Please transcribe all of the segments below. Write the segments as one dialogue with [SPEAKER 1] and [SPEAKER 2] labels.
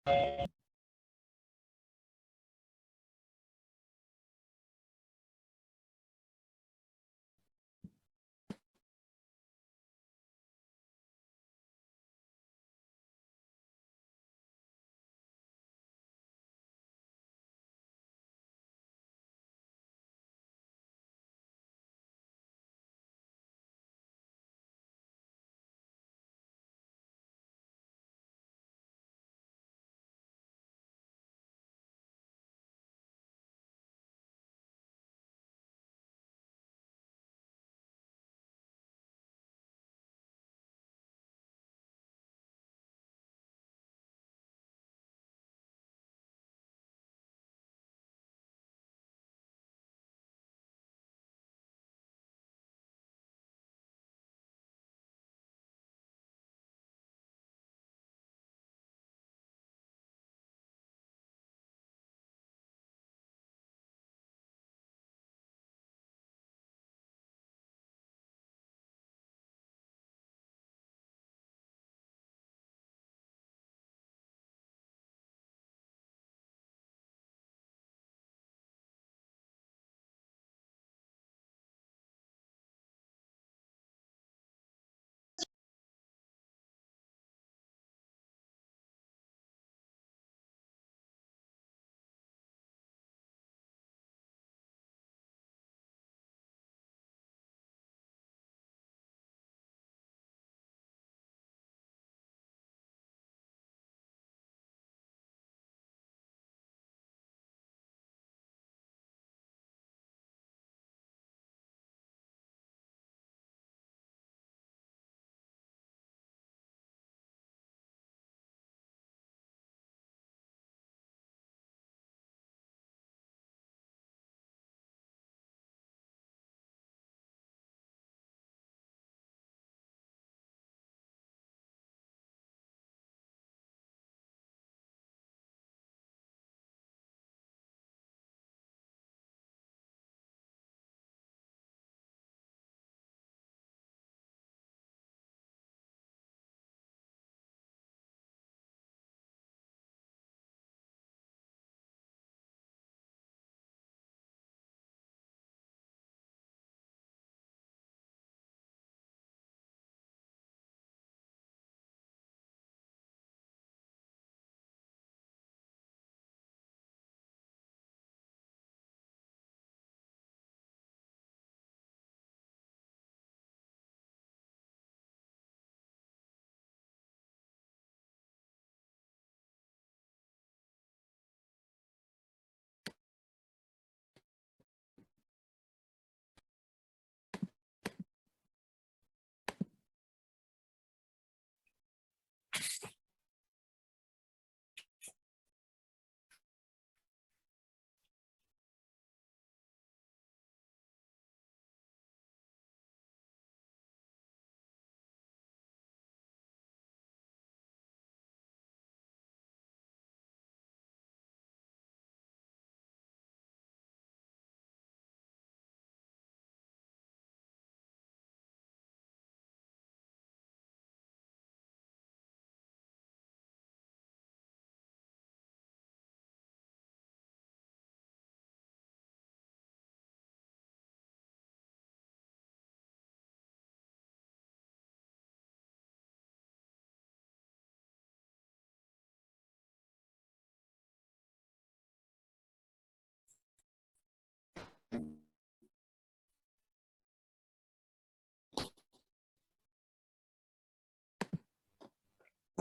[SPEAKER 1] Ah,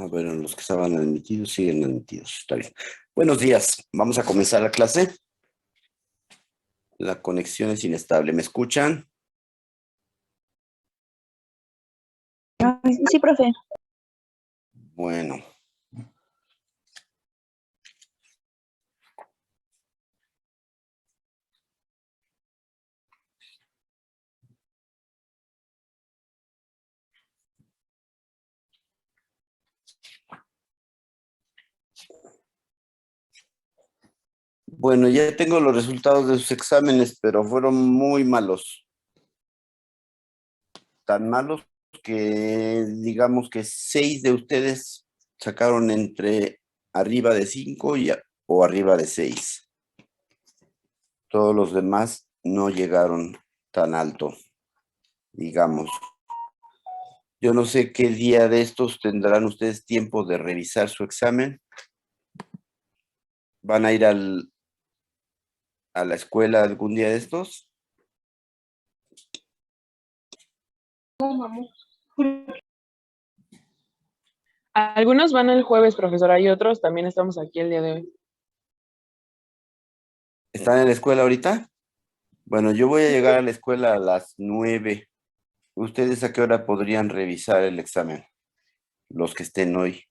[SPEAKER 1] bueno, los que estaban admitidos siguen admitidos. Está bien. Buenos días. Vamos a comenzar la clase. La conexión es inestable. ¿Me escuchan?
[SPEAKER 2] Sí, profe.
[SPEAKER 1] Bueno. Bueno, ya tengo los resultados de sus exámenes, pero fueron muy malos. Tan malos que digamos que 6 de ustedes sacaron entre arriba de 5 o arriba de 6. Todos los demás no llegaron tan alto, digamos. Yo no sé qué día de estos tendrán ustedes tiempo de revisar su examen. ¿Van a ir a la escuela algún día de estos?
[SPEAKER 2] Algunos van el jueves, profesora, y otros también estamos aquí el día de hoy.
[SPEAKER 1] ¿Están en la escuela ahorita? Bueno, yo voy a llegar a la escuela a las 9. ¿Ustedes a qué hora podrían revisar el examen? Los que estén hoy.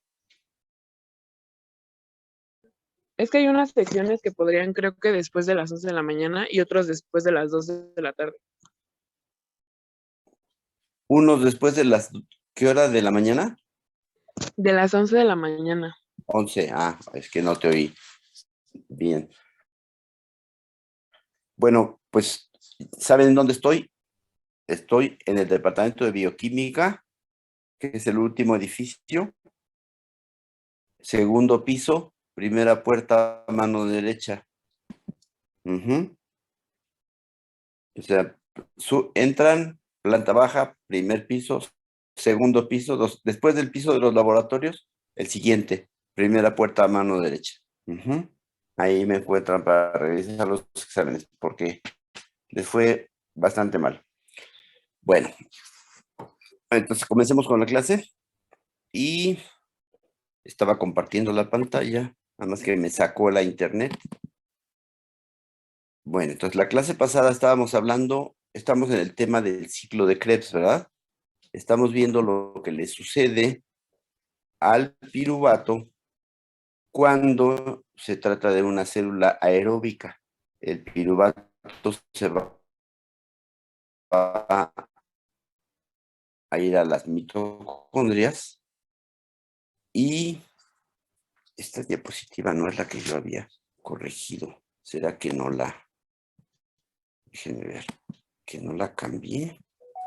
[SPEAKER 2] Es que hay unas secciones que podrían, creo que después de las 11 de la mañana y otros después de las 12 de la tarde.
[SPEAKER 1] Unos después de las... ¿Qué hora de la mañana?
[SPEAKER 2] De las 11 de la mañana.
[SPEAKER 1] 11. Ah, es que no te oí bien. Bueno, pues, ¿saben dónde estoy? Estoy en el departamento de bioquímica, que es el último edificio. Segundo piso, primera puerta a mano derecha. Ujú. O sea, entran, planta baja, primer piso, segundo piso, después del piso de los laboratorios, el siguiente, primera puerta a mano derecha. Ujú. Ahí me encuentran para revisar los exámenes, porque les fue bastante mal. Bueno, entonces comencemos con la clase y estaba compartiendo la pantalla, nada más que me sacó la internet. Bueno, entonces la clase pasada estábamos hablando, estamos en el tema del ciclo de Krebs, ¿verdad? Estamos viendo lo que le sucede al piruvato cuando se trata de una célula aeróbica. El piruvato se va a ir a las mitocondrias y esta diapositiva no es la que yo había corregido. ¿Será que no la... Déjenme ver, que no la cambié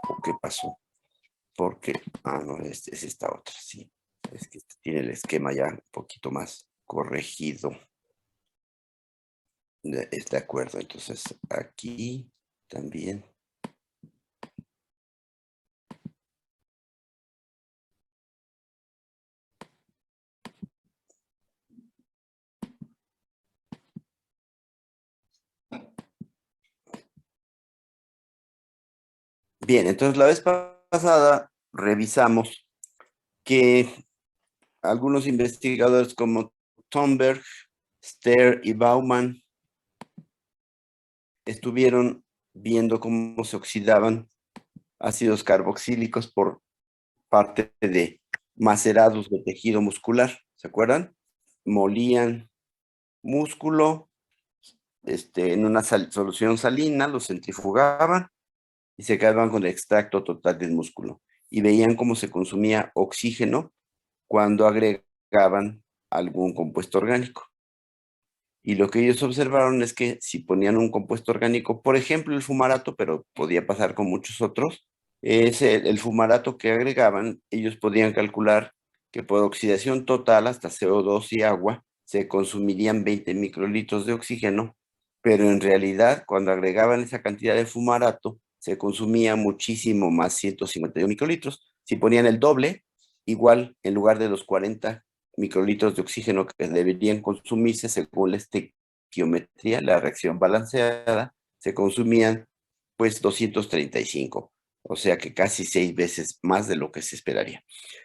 [SPEAKER 1] o qué pasó? Porque, no, es esta otra, sí. Es que tiene el esquema ya un poquito más corregido. Es de acuerdo, entonces aquí también. Bien, entonces la vez pasada revisamos que algunos investigadores como Thunberg, Ster y Baumann estuvieron viendo cómo se oxidaban ácidos carboxílicos por parte de macerados de tejido muscular, ¿se acuerdan? Molían músculo en una solución salina, lo centrifugaban y se quedaban con el extracto total del músculo. Y veían cómo se consumía oxígeno cuando agregaban algún compuesto orgánico. Y lo que ellos observaron es que si ponían un compuesto orgánico, por ejemplo el fumarato, pero podía pasar con muchos otros, es el fumarato que agregaban, ellos podían calcular que por oxidación total hasta CO2 y agua se consumirían 20 microlitros de oxígeno, pero en realidad cuando agregaban esa cantidad de fumarato se consumía muchísimo más, 151 microlitros. Si ponían el doble, igual en lugar de los 40 microlitros de oxígeno que deberían consumirse según la estequiometría, la reacción balanceada, se consumían pues 235, o sea que casi 6 veces más de lo que se esperaría.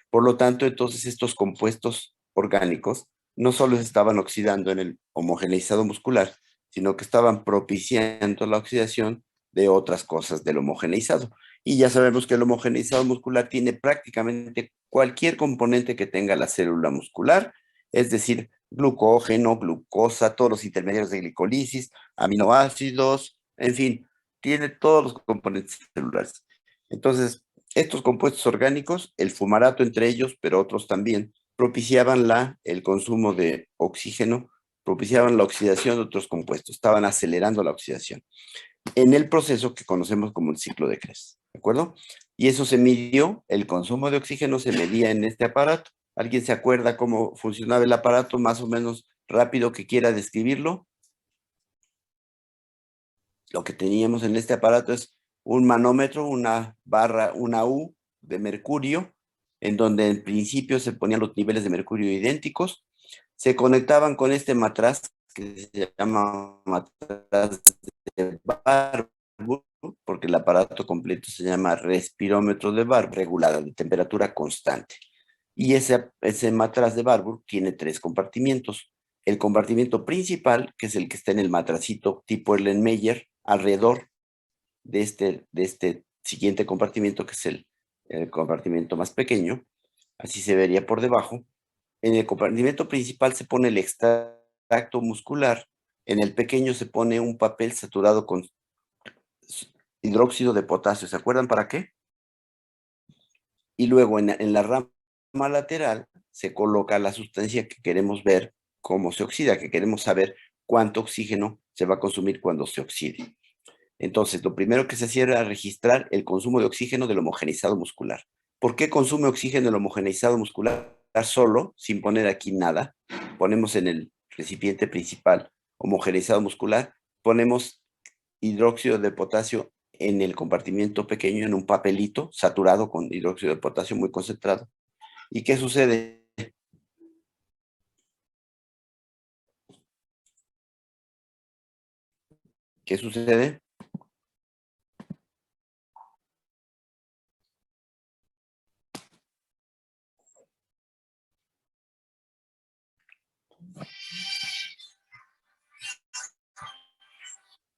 [SPEAKER 1] Por lo tanto, entonces estos compuestos orgánicos no solo se estaban oxidando en el homogeneizado muscular, sino que estaban propiciando la oxidación de otras cosas del homogeneizado. Y ya sabemos que el homogeneizado muscular tiene prácticamente cualquier componente que tenga la célula muscular, es decir, glucógeno, glucosa, todos los intermediarios de glicolisis, aminoácidos, en fin, tiene todos los componentes celulares. Entonces, estos compuestos orgánicos, el fumarato entre ellos, pero otros también, propiciaban el consumo de oxígeno, propiciaban la oxidación de otros compuestos, estaban acelerando la oxidación en el proceso que conocemos como el ciclo de Krebs, ¿de acuerdo? Y eso se midió, el consumo de oxígeno se medía en este aparato. ¿Alguien se acuerda cómo funcionaba el aparato más o menos rápido que quiera describirlo? Lo que teníamos en este aparato es un manómetro, una barra, una U de mercurio, en donde en principio se ponían los niveles de mercurio idénticos, se conectaban con este matraz que se llama matraz de Barbour, porque el aparato completo se llama respirómetro de Barbour, regulado de temperatura constante. Y ese matraz de Barbour tiene 3 compartimientos. El compartimento principal, que es el que está en el matracito tipo Erlenmeyer, alrededor de este siguiente compartimento, que es el compartimento más pequeño, así se vería por debajo. En el compartimento principal se pone el extracto muscular, en el pequeño se pone un papel saturado con hidróxido de potasio, ¿se acuerdan para qué? Y luego en la rama lateral se coloca la sustancia que queremos ver cómo se oxida, que queremos saber cuánto oxígeno se va a consumir cuando se oxide. Entonces, lo primero que se hacía era registrar el consumo de oxígeno del homogeneizado muscular. ¿Por qué consume oxígeno el homogeneizado muscular solo, sin poner aquí nada? Ponemos en el recipiente principal homogeneizado muscular, ponemos hidróxido de potasio en el compartimiento pequeño, en un papelito saturado con hidróxido de potasio muy concentrado. ¿Y qué sucede? ¿Qué sucede?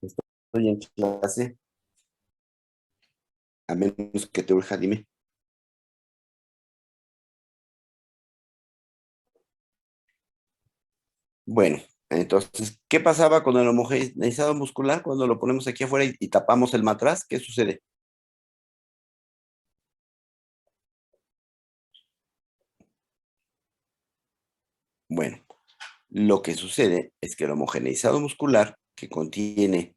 [SPEAKER 1] Estoy en clase, a menos que te urja, dime. Bueno, entonces, ¿qué pasaba con el homogeneizado muscular cuando lo ponemos aquí afuera y tapamos el matraz? ¿Qué sucede? Bueno, lo que sucede es que el homogeneizado muscular, que contiene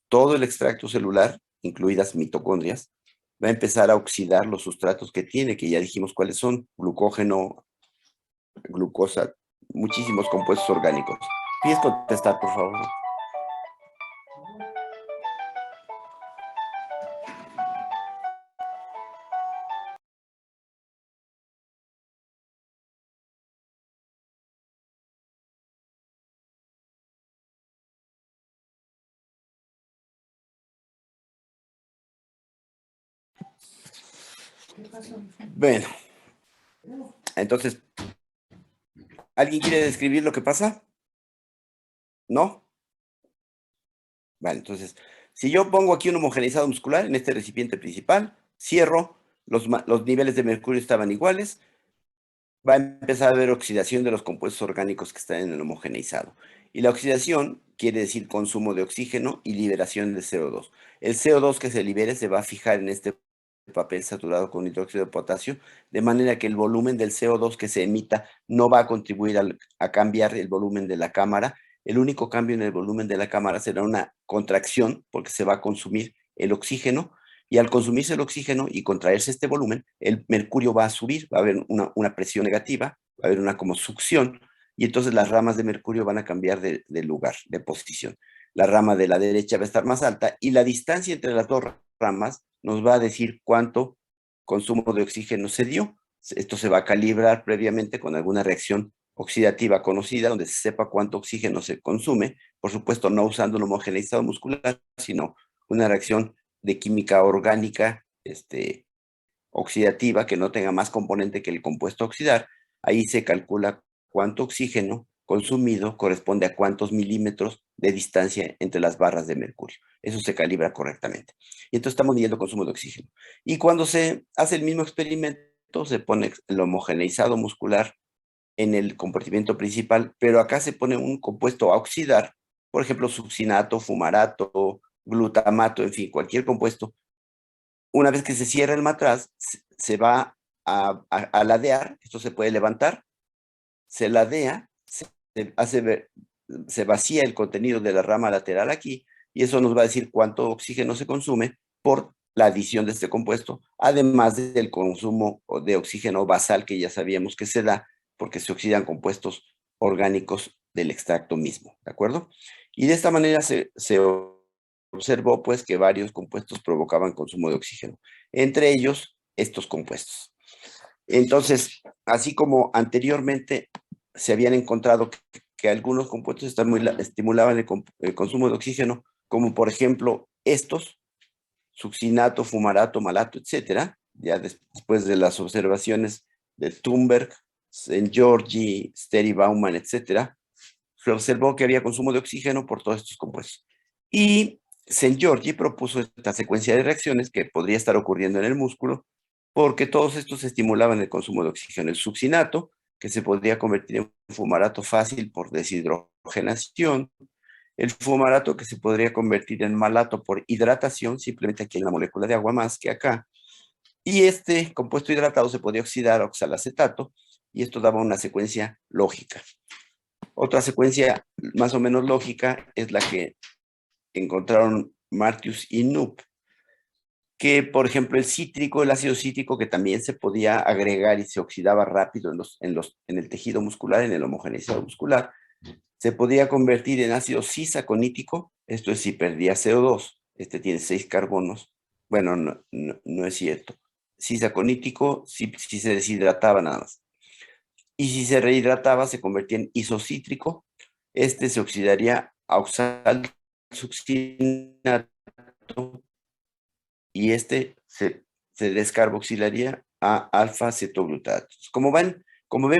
[SPEAKER 1] todo el extracto celular, incluidas mitocondrias, va a empezar a oxidar los sustratos que tiene, que ya dijimos cuáles son: glucógeno, glucosa, muchísimos compuestos orgánicos. ¿Puedes contestar, por favor? Bueno, entonces, ¿alguien quiere describir lo que pasa? ¿No? Vale, entonces, si yo pongo aquí un homogeneizado muscular en este recipiente principal, cierro, los niveles de mercurio estaban iguales, va a empezar a haber oxidación de los compuestos orgánicos que están en el homogeneizado. Y la oxidación quiere decir consumo de oxígeno y liberación de CO2. El CO2 que se libere se va a fijar en este papel saturado con hidróxido de potasio, de manera que el volumen del CO2 que se emita no va a contribuir a cambiar el volumen de la cámara. El único cambio en el volumen de la cámara será una contracción, porque se va a consumir el oxígeno, y al consumirse el oxígeno y contraerse este volumen, el mercurio va a subir, va a haber una presión negativa, va a haber una como succión, y entonces las ramas de mercurio van a cambiar de lugar, de posición. La rama de la derecha va a estar más alta, y la distancia entre las dos ramas nos va a decir cuánto consumo de oxígeno se dio. Esto se va a calibrar previamente con alguna reacción oxidativa conocida, donde se sepa cuánto oxígeno se consume, por supuesto no usando un homogeneizado muscular, sino una reacción de química orgánica oxidativa que no tenga más componente que el compuesto a oxidar. Ahí se calcula cuánto oxígeno consumido corresponde a cuántos milímetros de distancia entre las barras de mercurio. Eso se calibra correctamente. Y entonces estamos midiendo consumo de oxígeno. Y cuando se hace el mismo experimento, se pone el homogeneizado muscular en el compartimiento principal, pero acá se pone un compuesto a oxidar, por ejemplo, succinato, fumarato, glutamato, en fin, cualquier compuesto. Una vez que se cierra el matraz, se va a ladear, esto se puede levantar, se ladea, se vacía el contenido de la rama lateral aquí, y eso nos va a decir cuánto oxígeno se consume por la adición de este compuesto, además del consumo de oxígeno basal que ya sabíamos que se da porque se oxidan compuestos orgánicos del extracto mismo, ¿de acuerdo? Y de esta manera se observó pues que varios compuestos provocaban consumo de oxígeno, entre ellos estos compuestos. Entonces, así como anteriormente se habían encontrado que algunos compuestos estimulaban el consumo de oxígeno, como por ejemplo estos, succinato, fumarato, malato, etcétera, ya después de las observaciones de Thunberg, St. Georgi, Steri Bauman, etcétera, se observó que había consumo de oxígeno por todos estos compuestos. Y St. Georgi propuso esta secuencia de reacciones que podría estar ocurriendo en el músculo porque todos estos estimulaban el consumo de oxígeno. El succinato, que se podría convertir en fumarato fácil por deshidrogenación, el fumarato que se podría convertir en malato por hidratación, simplemente aquí hay una molécula de agua más que acá, y este compuesto hidratado se podría oxidar a oxalacetato, y esto daba una secuencia lógica. Otra secuencia más o menos lógica es la que encontraron Martius y Knoop, que por ejemplo el cítrico, el ácido cítrico, que también se podía agregar y se oxidaba rápido en el tejido muscular, en el homogeneizado muscular, se podía convertir en ácido cisaconítico, esto es si perdía CO2, este tiene 6 carbonos, bueno, no es cierto, cisaconítico si se deshidrataba nada más. Y si se rehidrataba se convertía en isocítrico, este se oxidaría a oxalsuccinato y este se descarboxilaría a alfa-cetoglutato. Como ven,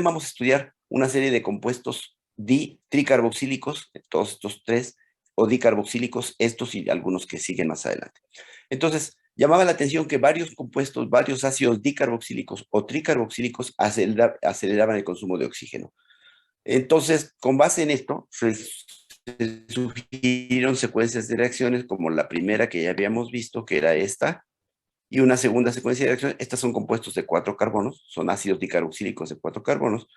[SPEAKER 1] vamos a estudiar una serie de compuestos tricarboxílicos, todos estos tres, o dicarboxílicos, estos y algunos que siguen más adelante. Entonces, llamaba la atención que varios compuestos, varios ácidos dicarboxílicos o tricarboxílicos aceleraban el consumo de oxígeno. Entonces, con base en esto, se sugirieron secuencias de reacciones como la primera que ya habíamos visto, que era esta, y una segunda secuencia de reacciones. Estas son compuestos de 4 carbonos, son ácidos dicarboxílicos de 4 carbonos,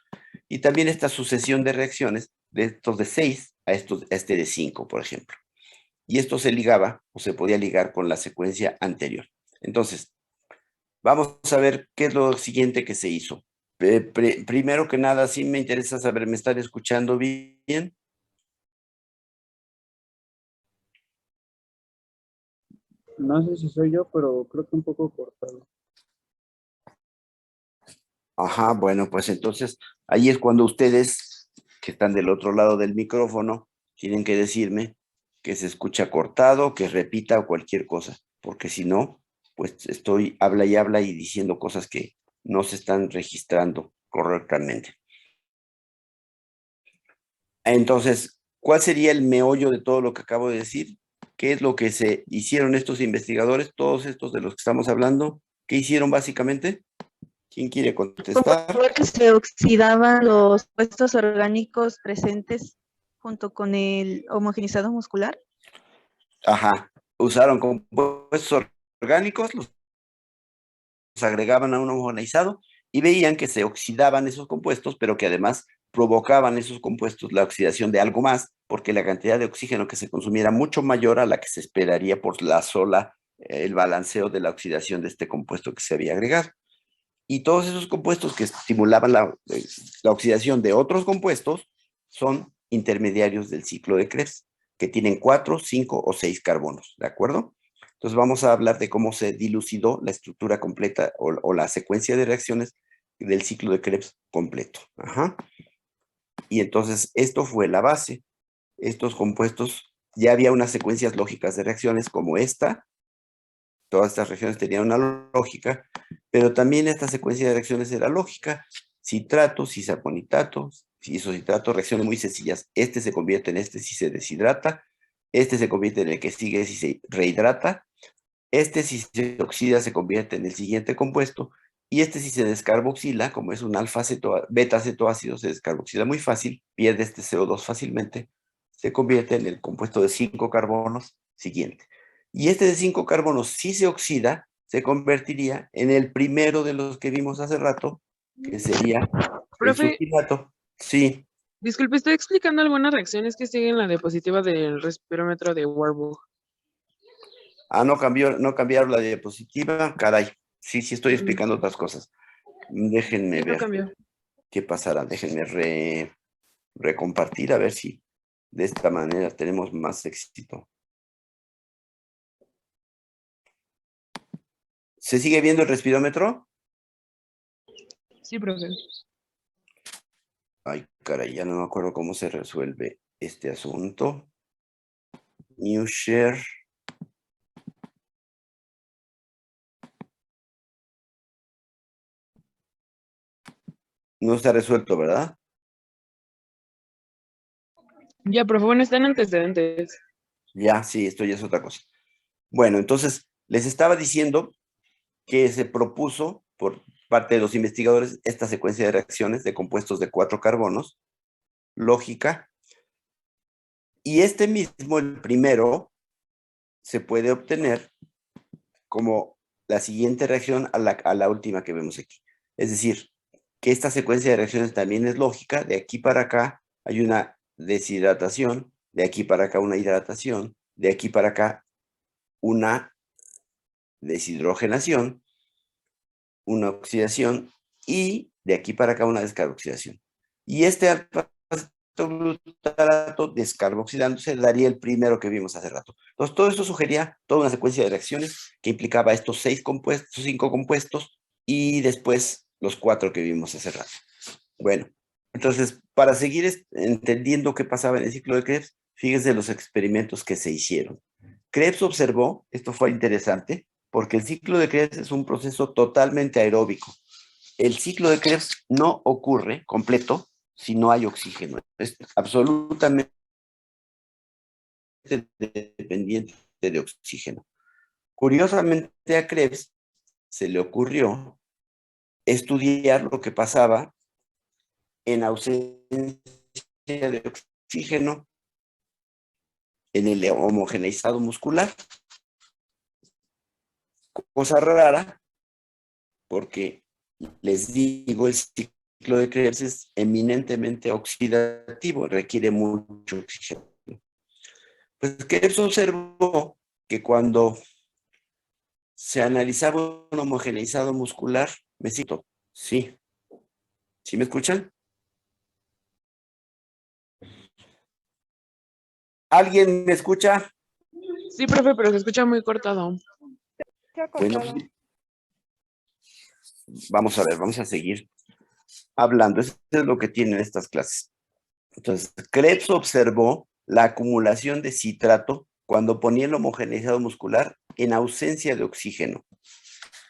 [SPEAKER 1] y también esta sucesión de reacciones de estos de 6 a este de 5, por ejemplo. Y esto se ligaba o se podía ligar con la secuencia anterior. Entonces, vamos a ver qué es lo siguiente que se hizo. Primero que nada, sí me interesa saber, ¿me están escuchando bien?
[SPEAKER 3] No sé si soy yo, pero creo que un poco cortado.
[SPEAKER 1] Ajá, bueno, pues entonces ahí es cuando ustedes que están del otro lado del micrófono tienen que decirme que se escucha cortado, que repita o cualquier cosa, porque si no, pues estoy habla y diciendo cosas que no se están registrando correctamente. Entonces, ¿cuál sería el meollo de todo lo que acabo de decir? ¿Qué es lo que se hicieron estos investigadores, todos estos de los que estamos hablando? ¿Qué hicieron básicamente? ¿Quién quiere contestar?
[SPEAKER 4] Comprobar que se oxidaban los compuestos orgánicos presentes junto con el homogenizado muscular.
[SPEAKER 1] Ajá, usaron compuestos orgánicos, los agregaban a un homogeneizado y veían que se oxidaban esos compuestos, pero que además provocaban esos compuestos la oxidación de algo más, porque la cantidad de oxígeno que se consumía era mucho mayor a la que se esperaría por el balanceo de la oxidación de este compuesto que se había agregado. Y todos esos compuestos que estimulaban la oxidación de otros compuestos son intermediarios del ciclo de Krebs, que tienen 4, 5 o 6 carbonos, ¿de acuerdo? Entonces vamos a hablar de cómo se dilucidó la estructura completa o la secuencia de reacciones del ciclo de Krebs completo. Ajá. Y entonces esto fue la base. Estos compuestos, ya había unas secuencias lógicas de reacciones como esta. Todas estas reacciones tenían una lógica, pero también esta secuencia de reacciones era lógica. Citrato, cisaconitato, isocitrato, reacciones muy sencillas. Este se convierte en este si se deshidrata, este se convierte en el que sigue si se rehidrata, este si se oxida se convierte en el siguiente compuesto, y este si se descarboxila, como es un beta cetoácido, se descarboxila muy fácil, pierde este CO2 fácilmente, se convierte en el compuesto de 5 carbonos siguiente. Y este de 5 carbonos, si se oxida, se convertiría en el primero de los que vimos hace rato, que sería el
[SPEAKER 2] Profe,
[SPEAKER 1] succinato. Sí,
[SPEAKER 2] disculpe, estoy explicando algunas reacciones que siguen la diapositiva del respirómetro de Warburg.
[SPEAKER 1] Ah, no cambiaron la diapositiva. Caray. Sí, estoy explicando otras cosas. Déjenme
[SPEAKER 2] No
[SPEAKER 1] ver
[SPEAKER 2] cambió.
[SPEAKER 1] qué pasará. Déjenme recompartir a ver si de esta manera tenemos más éxito. ¿Se sigue viendo el respirómetro?
[SPEAKER 2] Sí, profe.
[SPEAKER 1] Ay, caray, ya no me acuerdo cómo se resuelve este asunto. New share. No está resuelto, ¿verdad?
[SPEAKER 2] Ya, profe, bueno, están antecedentes.
[SPEAKER 1] Ya, sí, esto ya es otra cosa. Bueno, entonces, les estaba diciendo que se propuso por parte de los investigadores esta secuencia de reacciones de compuestos de 4 carbonos, lógica, y este mismo, el primero, se puede obtener como la siguiente reacción a la última que vemos aquí. Es decir, que esta secuencia de reacciones también es lógica. De aquí para acá hay una deshidratación, de aquí para acá una hidratación, de aquí para acá una deshidrogenación, una oxidación y de aquí para acá una descarboxilación. Y este alfa-glutarato descarboxilándose daría el primero que vimos hace rato. Entonces, todo esto sugería toda una secuencia de reacciones que implicaba estos 5 compuestos y después los 4 que vimos hace rato. Bueno, entonces, para seguir entendiendo qué pasaba en el ciclo de Krebs, fíjense los experimentos que se hicieron. Krebs observó, esto fue interesante, porque el ciclo de Krebs es un proceso totalmente aeróbico. El ciclo de Krebs no ocurre completo si no hay oxígeno. Es absolutamente dependiente de oxígeno. Curiosamente a Krebs se le ocurrió estudiar lo que pasaba en ausencia de oxígeno en el homogeneizado muscular. Cosa rara, porque les digo, el ciclo de Krebs es eminentemente oxidativo, requiere mucho oxígeno. Pues Krebs observó que cuando se analizaba un homogeneizado muscular, me cito, sí, ¿sí me escuchan? ¿Alguien me escucha?
[SPEAKER 2] Sí, profe, pero se escucha muy cortado.
[SPEAKER 1] Bueno, vamos a ver, vamos a seguir hablando. Eso es lo que tienen estas clases. Entonces, Krebs observó la acumulación de citrato cuando ponía el homogeneizado muscular en ausencia de oxígeno.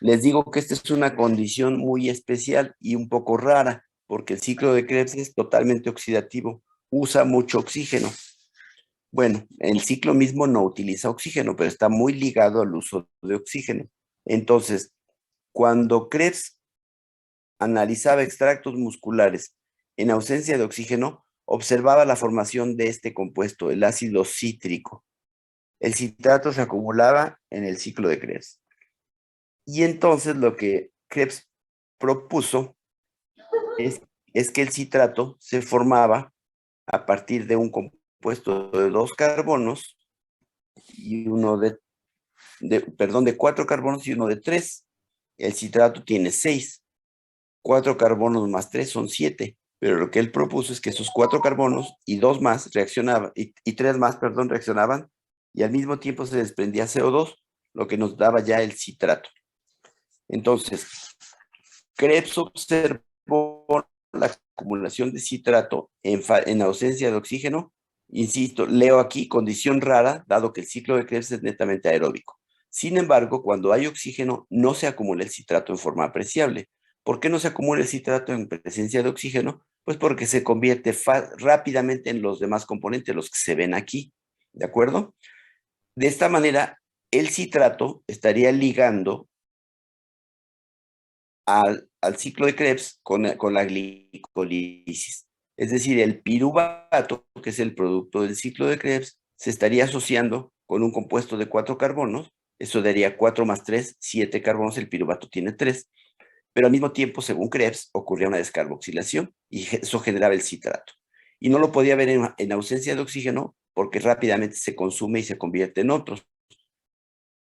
[SPEAKER 1] Les digo que esta es una condición muy especial y un poco rara, porque el ciclo de Krebs es totalmente oxidativo, usa mucho oxígeno. Bueno, el ciclo mismo no utiliza oxígeno, pero está muy ligado al uso de oxígeno. Entonces, cuando Krebs analizaba extractos musculares en ausencia de oxígeno, observaba la formación de este compuesto, el ácido cítrico. El citrato se acumulaba en el ciclo de Krebs. Y entonces lo que Krebs propuso es que el citrato se formaba a partir de un compuesto de 2 carbonos y uno de 4 carbonos y uno de 3. El citrato tiene 6. 4 carbonos más 3 son 7. Pero lo que él propuso es que esos 4 carbonos y 2 más reaccionaban, y 3 más, perdón, reaccionaban, y al mismo tiempo se desprendía CO2, lo que nos daba ya el citrato. Entonces, Krebs observó la acumulación de citrato en ausencia de oxígeno. Insisto, leo aquí, condición rara, dado que el ciclo de Krebs es netamente aeróbico. Sin embargo, cuando hay oxígeno, no se acumula el citrato en forma apreciable. ¿Por qué no se acumula el citrato en presencia de oxígeno? Pues porque se convierte rápidamente en los demás componentes, los que se ven aquí. ¿De acuerdo? De esta manera, el citrato estaría ligando al ciclo de Krebs con la glicolisis. Es decir, el piruvato, que es el producto del ciclo de Krebs, se estaría asociando con un compuesto de 4 carbonos. Eso daría 4 más 3, 7 carbonos. El piruvato tiene 3. Pero al mismo tiempo, según Krebs, ocurría una descarboxilación y eso generaba el citrato. Y no lo podía ver en ausencia de oxígeno porque rápidamente se consume y se convierte en otros.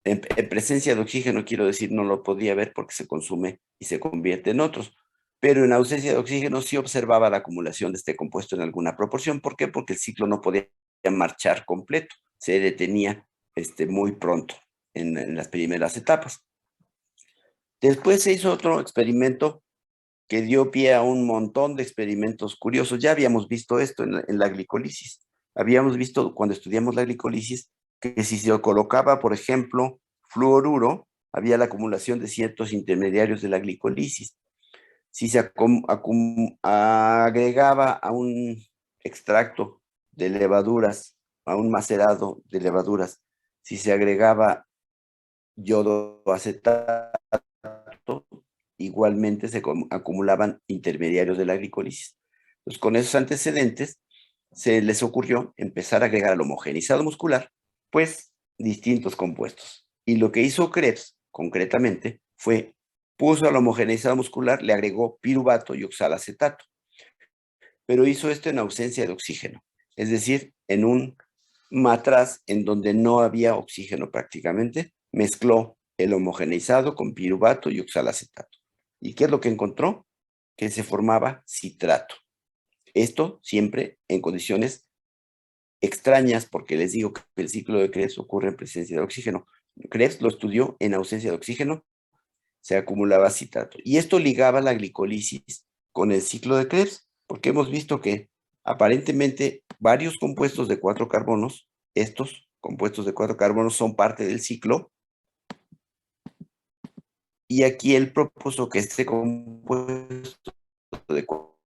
[SPEAKER 1] En presencia de oxígeno, quiero decir, no lo podía ver porque se consume y se convierte en otros. Pero en ausencia de oxígeno sí observaba la acumulación de este compuesto en alguna proporción. ¿Por qué? Porque el ciclo no podía marchar completo, se detenía muy pronto en las primeras etapas. Después se hizo otro experimento que dio pie a un montón de experimentos curiosos. Ya habíamos visto esto en la glicolisis. Habíamos visto cuando estudiamos la glicolisis que si se colocaba, por ejemplo, fluoruro, había la acumulación de ciertos intermediarios de la glicolisis. Si se agregaba a un extracto de levaduras, a un macerado de levaduras, si se agregaba yodo acetato, igualmente se acumulaban intermediarios de la glicolisis. Entonces, con esos antecedentes, se les ocurrió empezar a agregar al homogeneizado muscular, pues, distintos compuestos. Y lo que hizo Krebs, concretamente, fue, puso al homogeneizado muscular, le agregó piruvato y oxalacetato, pero hizo esto en ausencia de oxígeno, es decir, en un matraz en donde no había oxígeno prácticamente, mezcló el homogeneizado con piruvato y oxalacetato. ¿Y qué es lo que encontró? Que se formaba citrato. Esto siempre en condiciones extrañas, porque les digo que el ciclo de Krebs ocurre en presencia de oxígeno. Krebs lo estudió en ausencia de oxígeno, se acumulaba citrato. Y esto ligaba la glicolisis con el ciclo de Krebs, porque hemos visto que aparentemente varios compuestos de 4 carbonos, estos compuestos de 4 carbonos son parte del ciclo. Y aquí él propuso que este compuesto de 4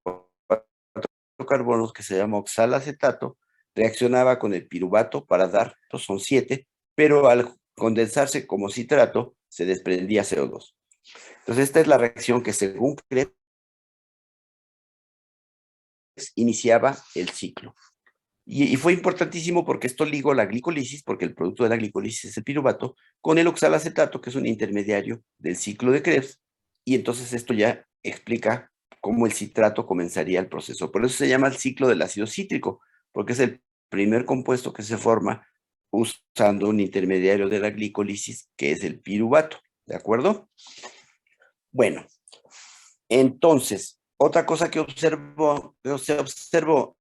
[SPEAKER 1] carbonos, que se llama oxalacetato, reaccionaba con el piruvato para dar, son 7, pero al condensarse como citrato, se desprendía CO2. Entonces, esta es la reacción que según Krebs iniciaba el ciclo. Y fue importantísimo porque esto ligó la glicolisis, porque el producto de la glicolisis es el piruvato, con el oxalacetato, que es un intermediario del ciclo de Krebs, y entonces esto ya explica cómo el citrato comenzaría el proceso. Por eso se llama el ciclo del ácido cítrico, porque es el primer compuesto que se forma usando un intermediario de la glicolisis, que es el piruvato, ¿de acuerdo? Bueno, entonces, otra cosa que se observó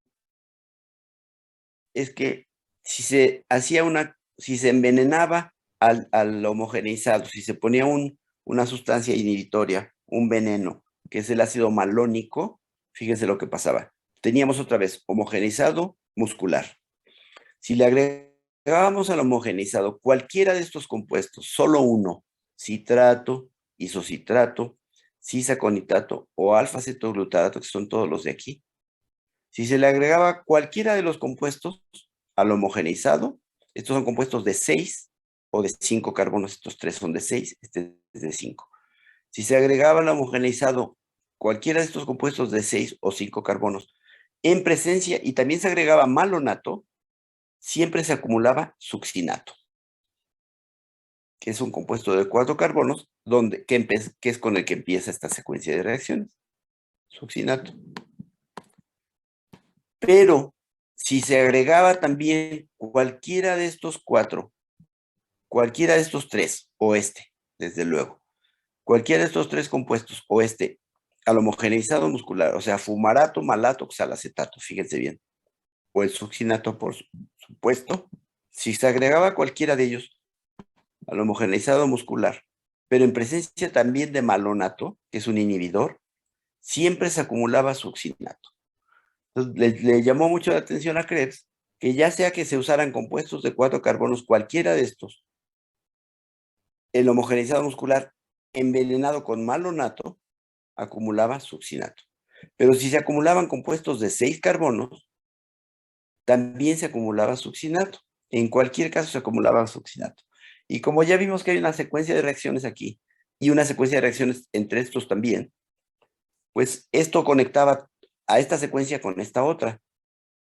[SPEAKER 1] es que si se envenenaba al homogeneizado, si se ponía una sustancia inhibitoria, un veneno, que es el ácido malónico, fíjense lo que pasaba. Teníamos otra vez homogeneizado muscular. Si le agregábamos al homogeneizado cualquiera de estos compuestos, solo uno, citrato, isocitrato, cisaconitato o alfa-cetoglutarato, que son todos los de aquí, si se le agregaba cualquiera de los compuestos al homogeneizado, estos son compuestos de 6 o de 5 carbonos, estos 3 son de 6, este es de 5. Si se agregaba al homogeneizado cualquiera de estos compuestos de 6 o 5 carbonos en presencia, y también se agregaba malonato, siempre se acumulaba succinato, que es un compuesto de 4 carbonos, que es con el que empieza esta secuencia de reacciones. Succinato. Pero si se agregaba también cualquiera de estos 4, cualquiera de estos 3, o desde luego, cualquiera de estos 3 compuestos, o al homogeneizado muscular, o sea, fumarato, malato, oxalacetato, fíjense bien, o el succinato, por supuesto, si se agregaba cualquiera de ellos al homogeneizado muscular, pero en presencia también de malonato, que es un inhibidor, siempre se acumulaba succinato. Entonces, le llamó mucho la atención a Krebs que ya sea que se usaran compuestos de 4 carbonos, cualquiera de estos, el homogeneizado muscular envenenado con malonato acumulaba succinato. Pero si se acumulaban compuestos de 6 carbonos, también se acumulaba succinato. En cualquier caso se acumulaba succinato. Y como ya vimos que hay una secuencia de reacciones aquí, y una secuencia de reacciones entre estos también, pues esto conectaba a esta secuencia con esta otra.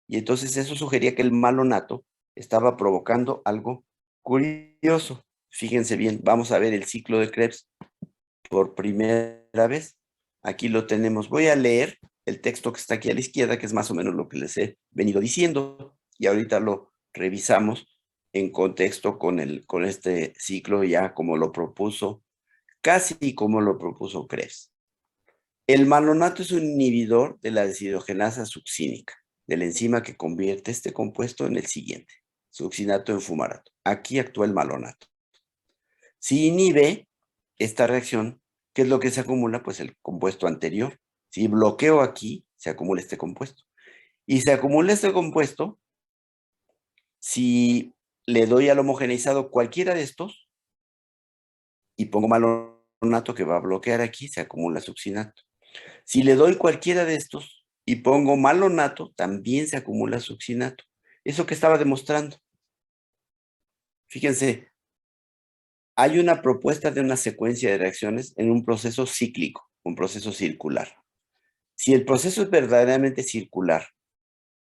[SPEAKER 1] Y entonces eso sugería que el malonato estaba provocando algo curioso. Fíjense bien, vamos a ver el ciclo de Krebs por primera vez. Aquí lo tenemos. Voy a leer el texto que está aquí a la izquierda, que es más o menos lo que les he venido diciendo, y ahorita lo revisamos en contexto con este ciclo ya como lo propuso, casi como lo propuso Krebs. El malonato es un inhibidor de la deshidrogenasa succínica, de la enzima que convierte este compuesto en el siguiente, succinato en fumarato. Aquí actúa el malonato. Si inhibe esta reacción, ¿qué es lo que se acumula? Pues el compuesto anterior. Si bloqueo aquí, se acumula este compuesto. Y se acumula este compuesto si le doy al homogeneizado cualquiera de estos y pongo malonato que va a bloquear aquí, se acumula succinato. Si le doy cualquiera de estos y pongo malonato, también se acumula succinato. Eso que estaba demostrando. Fíjense, hay una propuesta de una secuencia de reacciones en un proceso cíclico, un proceso circular. Si el proceso es verdaderamente circular,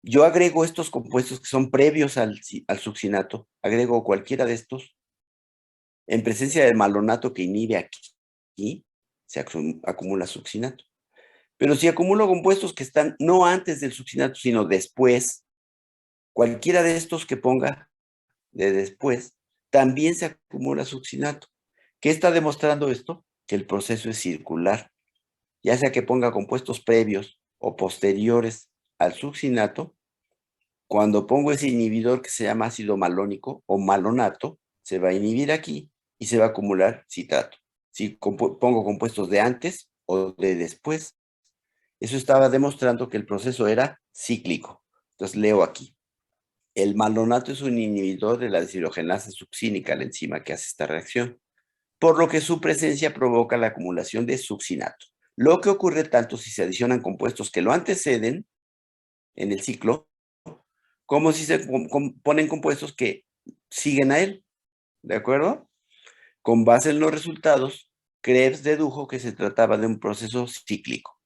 [SPEAKER 1] yo agrego estos compuestos que son previos al succinato, agrego cualquiera de estos, en presencia del malonato que inhibe aquí, se acumula succinato. Pero si acumulo compuestos que están no antes del succinato, sino después, cualquiera de estos que ponga de después, también se acumula succinato. ¿Qué está demostrando esto? Que el proceso es circular. Ya sea que ponga compuestos previos o posteriores al succinato, cuando pongo ese inhibidor que se llama ácido malónico o malonato, se va a inhibir aquí y se va a acumular citrato. Si pongo compuestos de antes o de después, eso estaba demostrando que el proceso era cíclico. Entonces leo aquí. El malonato es un inhibidor de la deshidrogenasa succínica, la enzima que hace esta reacción, por lo que su presencia provoca la acumulación de succinato. Lo que ocurre tanto si se adicionan compuestos que lo anteceden en el ciclo, como si se ponen compuestos que siguen a él, ¿de acuerdo? Con base en los resultados, Krebs dedujo que se trataba de un proceso cíclico.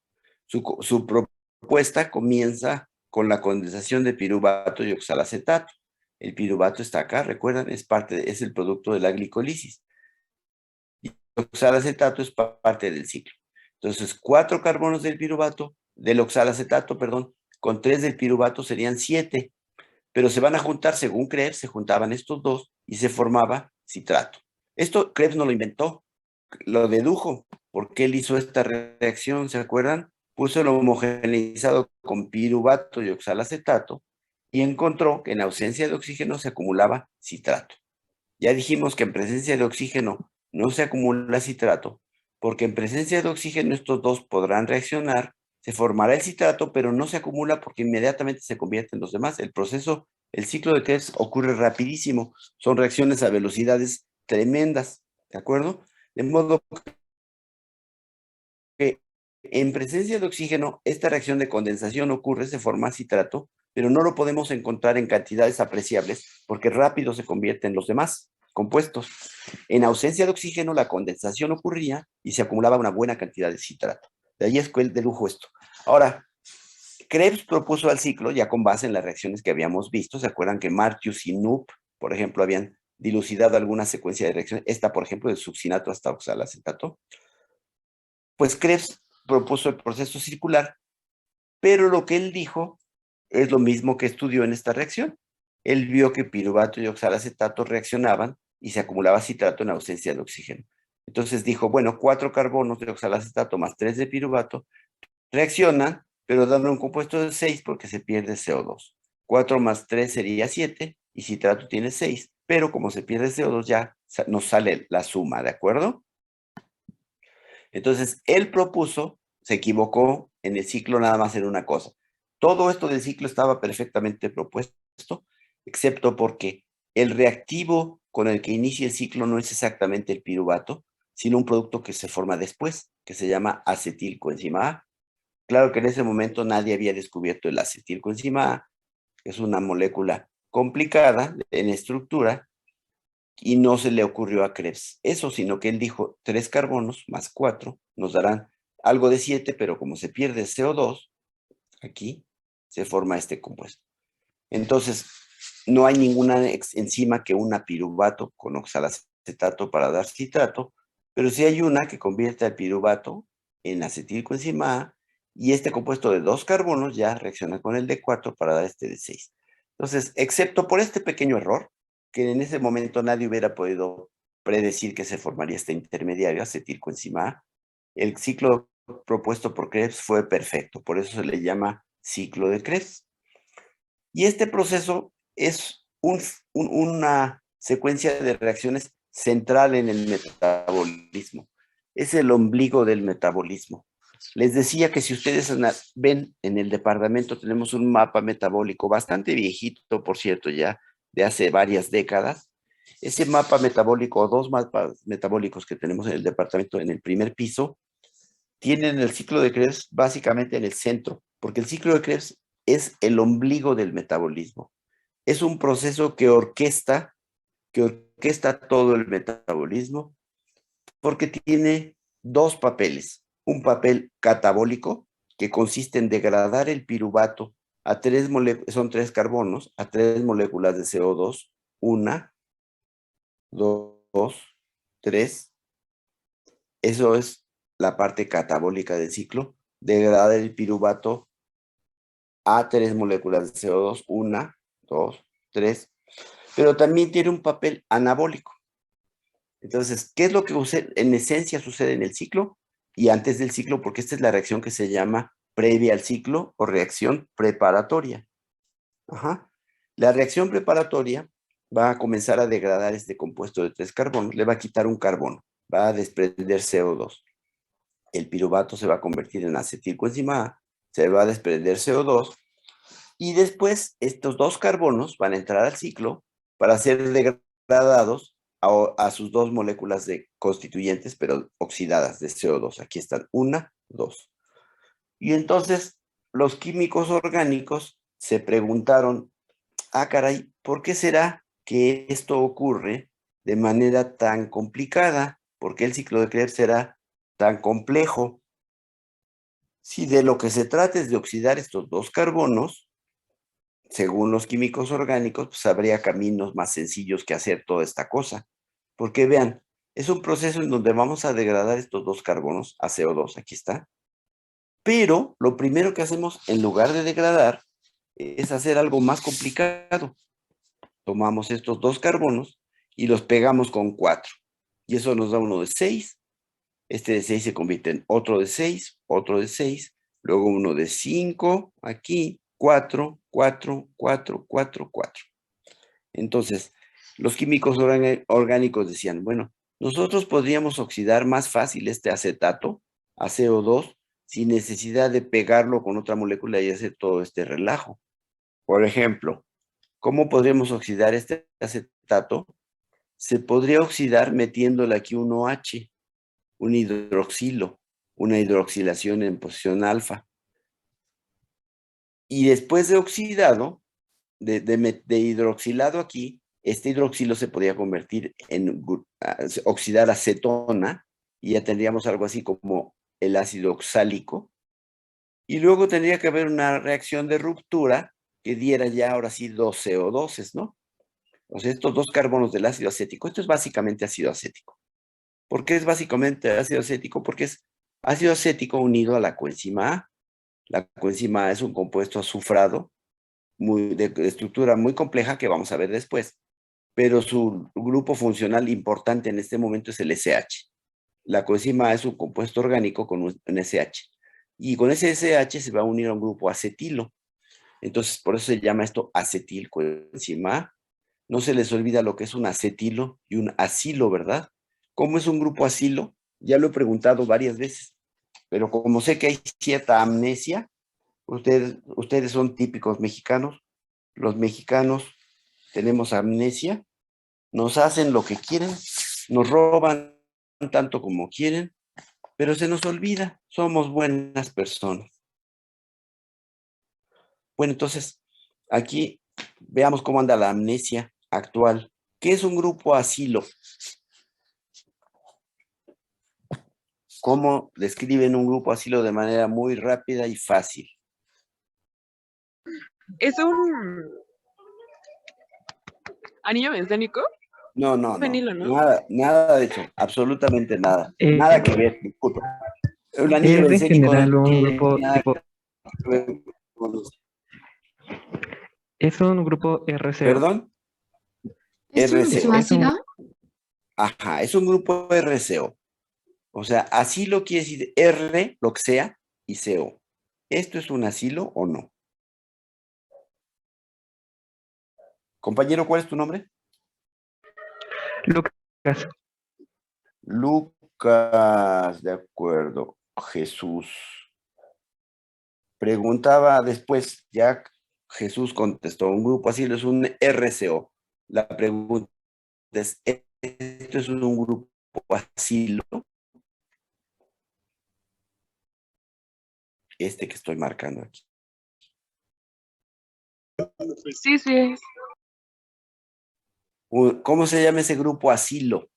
[SPEAKER 1] Su propuesta comienza con la condensación de piruvato y oxalacetato. El piruvato está acá, recuerdan, es el producto de la glicolisis. Y el oxalacetato es parte del ciclo. Entonces, 4 carbonos del oxalacetato, perdón, con 3 del piruvato serían 7. Pero se van a juntar, según Krebs, se juntaban estos dos y se formaba citrato. Esto Krebs no lo inventó, lo dedujo, porque él hizo esta reacción, ¿se acuerdan? Puso el homogeneizado con piruvato y oxalacetato y encontró que en ausencia de oxígeno se acumulaba citrato. Ya dijimos que en presencia de oxígeno no se acumula citrato, porque en presencia de oxígeno estos dos podrán reaccionar, se formará el citrato, pero no se acumula porque inmediatamente se convierte en los demás. El ciclo de Krebs ocurre rapidísimo, son reacciones a velocidades tremendas, ¿de acuerdo? De modo que en presencia de oxígeno, esta reacción de condensación ocurre, se forma citrato, pero no lo podemos encontrar en cantidades apreciables porque rápido se convierte en los demás compuestos. En ausencia de oxígeno, la condensación ocurría y se acumulaba una buena cantidad de citrato. De ahí es que él dedujo esto. Ahora, Krebs propuso al ciclo ya con base en las reacciones que habíamos visto. ¿Se acuerdan que Martius y Knupp, por ejemplo, habían dilucidado alguna secuencia de reacciones? Esta, por ejemplo, del succinato hasta oxalacetato. Pues Krebs propuso el proceso circular, pero lo que él dijo es lo mismo que estudió en esta reacción. Él vio que piruvato y oxalacetato reaccionaban y se acumulaba citrato en ausencia de oxígeno. Entonces dijo, bueno, 4 carbonos de oxalacetato más 3 de piruvato reaccionan, pero dan un compuesto de 6 porque se pierde CO2. 4 más 3 sería 7 y citrato tiene 6, pero como se pierde CO2 ya nos sale la suma, ¿de acuerdo? Entonces, él propuso, se equivocó en el ciclo nada más en una cosa. Todo esto del ciclo estaba perfectamente propuesto, excepto porque el reactivo con el que inicia el ciclo no es exactamente el piruvato, sino un producto que se forma después, que se llama acetilcoenzima A. Claro que en ese momento nadie había descubierto el acetilcoenzima A, que es una molécula complicada en estructura, y no se le ocurrió a Krebs eso, sino que él dijo 3 carbonos más 4 nos darán algo de 7, pero como se pierde CO2, aquí se forma este compuesto. Entonces, no hay ninguna enzima que una piruvato con oxalacetato para dar citrato, pero sí hay una que convierte al piruvato en acetilcoenzima A, y este compuesto de 2 carbonos ya reacciona con el de 4 para dar este de 6. Entonces, excepto por este pequeño error, que en ese momento nadie hubiera podido predecir que se formaría este intermediario, acetilcoenzima A. El ciclo propuesto por Krebs fue perfecto, por eso se le llama ciclo de Krebs. Y este proceso es una secuencia de reacciones central en el metabolismo. Es el ombligo del metabolismo. Les decía que si ustedes ven en el departamento tenemos un mapa metabólico bastante viejito, por cierto, ya de hace varias décadas. Ese mapa metabólico, o dos mapas metabólicos que tenemos en el departamento en el primer piso, tienen el ciclo de Krebs básicamente en el centro, porque el ciclo de Krebs es el ombligo del metabolismo. Es un proceso que orquesta todo el metabolismo, porque tiene dos papeles. Un papel catabólico, que consiste en degradar el piruvato a son 3 carbonos, a 3 moléculas de CO2, 1, 2, 3. Eso es la parte catabólica del ciclo, degradar el piruvato a 3 moléculas de CO2, 1, 2, 3. Pero también tiene un papel anabólico. Entonces, ¿qué es lo que en esencia sucede en el ciclo y antes del ciclo? Porque esta es la reacción que se llama previa al ciclo o reacción preparatoria. La reacción preparatoria va a comenzar a degradar este compuesto de 3 carbonos, le va a quitar un carbono, va a desprender CO2. El piruvato se va a convertir en acetilcoenzima A, se va a desprender CO2 y después estos 2 carbonos van a entrar al ciclo para ser degradados a sus 2 moléculas de constituyentes, pero oxidadas de CO2. Aquí están, 1, 2. Y entonces los químicos orgánicos se preguntaron, caray, ¿por qué será que esto ocurre de manera tan complicada? ¿Por qué el ciclo de Krebs será tan complejo? Si de lo que se trata es de oxidar estos 2 carbonos, según los químicos orgánicos, pues habría caminos más sencillos que hacer toda esta cosa. Porque vean, es un proceso en donde vamos a degradar estos 2 carbonos a CO2, aquí está. Pero lo primero que hacemos, en lugar de degradar, es hacer algo más complicado. Tomamos estos 2 carbonos y los pegamos con 4. Y eso nos da uno de 6. Este de 6 se convierte en otro de 6, otro de 6, luego uno de 5, aquí, 4, 4, 4, 4, 4. Entonces, los químicos orgánicos decían, bueno, nosotros podríamos oxidar más fácil este acetato a CO2 sin necesidad de pegarlo con otra molécula y hacer todo este relajo. Por ejemplo, ¿cómo podríamos oxidar este acetato? Se podría oxidar metiéndole aquí un OH, un hidroxilo, una hidroxilación en posición alfa. Y después de oxidado, de hidroxilado aquí, este hidroxilo se podría convertir en oxidar acetona y ya tendríamos algo así como el ácido oxálico. Y luego tendría que haber una reacción de ruptura que diera ya ahora sí 2 CO2, ¿no? O sea, estos 2 carbonos del ácido acético, esto es básicamente ácido acético. ¿Por qué es básicamente ácido acético? Porque es ácido acético unido a la coenzima A. La coenzima A es un compuesto azufrado de estructura muy compleja que vamos a ver después, pero su grupo funcional importante en este momento es el SH. La coenzima A es un compuesto orgánico con un SH. Y con ese SH se va a unir a un grupo acetilo. Entonces, por eso se llama esto acetilcoenzima A. No se les olvida lo que es un acetilo y un acilo, ¿verdad? ¿Cómo es un grupo acilo? Ya lo he preguntado varias veces, pero como sé que hay cierta amnesia, ustedes son típicos mexicanos. Los mexicanos tenemos amnesia, nos hacen lo que quieren, nos roban tanto como quieren, pero se nos olvida, somos buenas personas. Bueno, entonces, aquí veamos cómo anda la amnesia actual. ¿Qué es un grupo acilo? ¿Cómo describen un grupo acilo de manera muy rápida y fácil?
[SPEAKER 2] ¿Es un anillo bencénico?
[SPEAKER 1] No, no,
[SPEAKER 2] Es
[SPEAKER 1] no.
[SPEAKER 2] fenilo, ¿no?
[SPEAKER 1] Nada de eso. Absolutamente nada. Nada que ver. Disculpa. Un anillo
[SPEAKER 5] Es en
[SPEAKER 1] bencénico
[SPEAKER 5] general
[SPEAKER 1] no
[SPEAKER 5] un
[SPEAKER 1] tiene
[SPEAKER 5] grupo
[SPEAKER 1] nada
[SPEAKER 5] tipo,
[SPEAKER 1] que ver con los-
[SPEAKER 5] es un grupo RCO.
[SPEAKER 1] ¿Perdón?
[SPEAKER 5] ¿Es un
[SPEAKER 1] RCO.
[SPEAKER 5] ácido?
[SPEAKER 1] Ajá, es un grupo RCO. O sea, asilo quiere decir R, lo que sea, y CO. ¿Esto es un asilo o no? Compañero, ¿cuál es tu nombre?
[SPEAKER 3] Lucas,
[SPEAKER 1] Lucas, de acuerdo. Jesús. Preguntaba después, ya Jesús contestó, un grupo asilo es un RCO. La pregunta es, ¿esto es un grupo asilo? Este que estoy marcando aquí.
[SPEAKER 2] Sí, sí.
[SPEAKER 1] ¿Cómo se llama ese grupo asilo?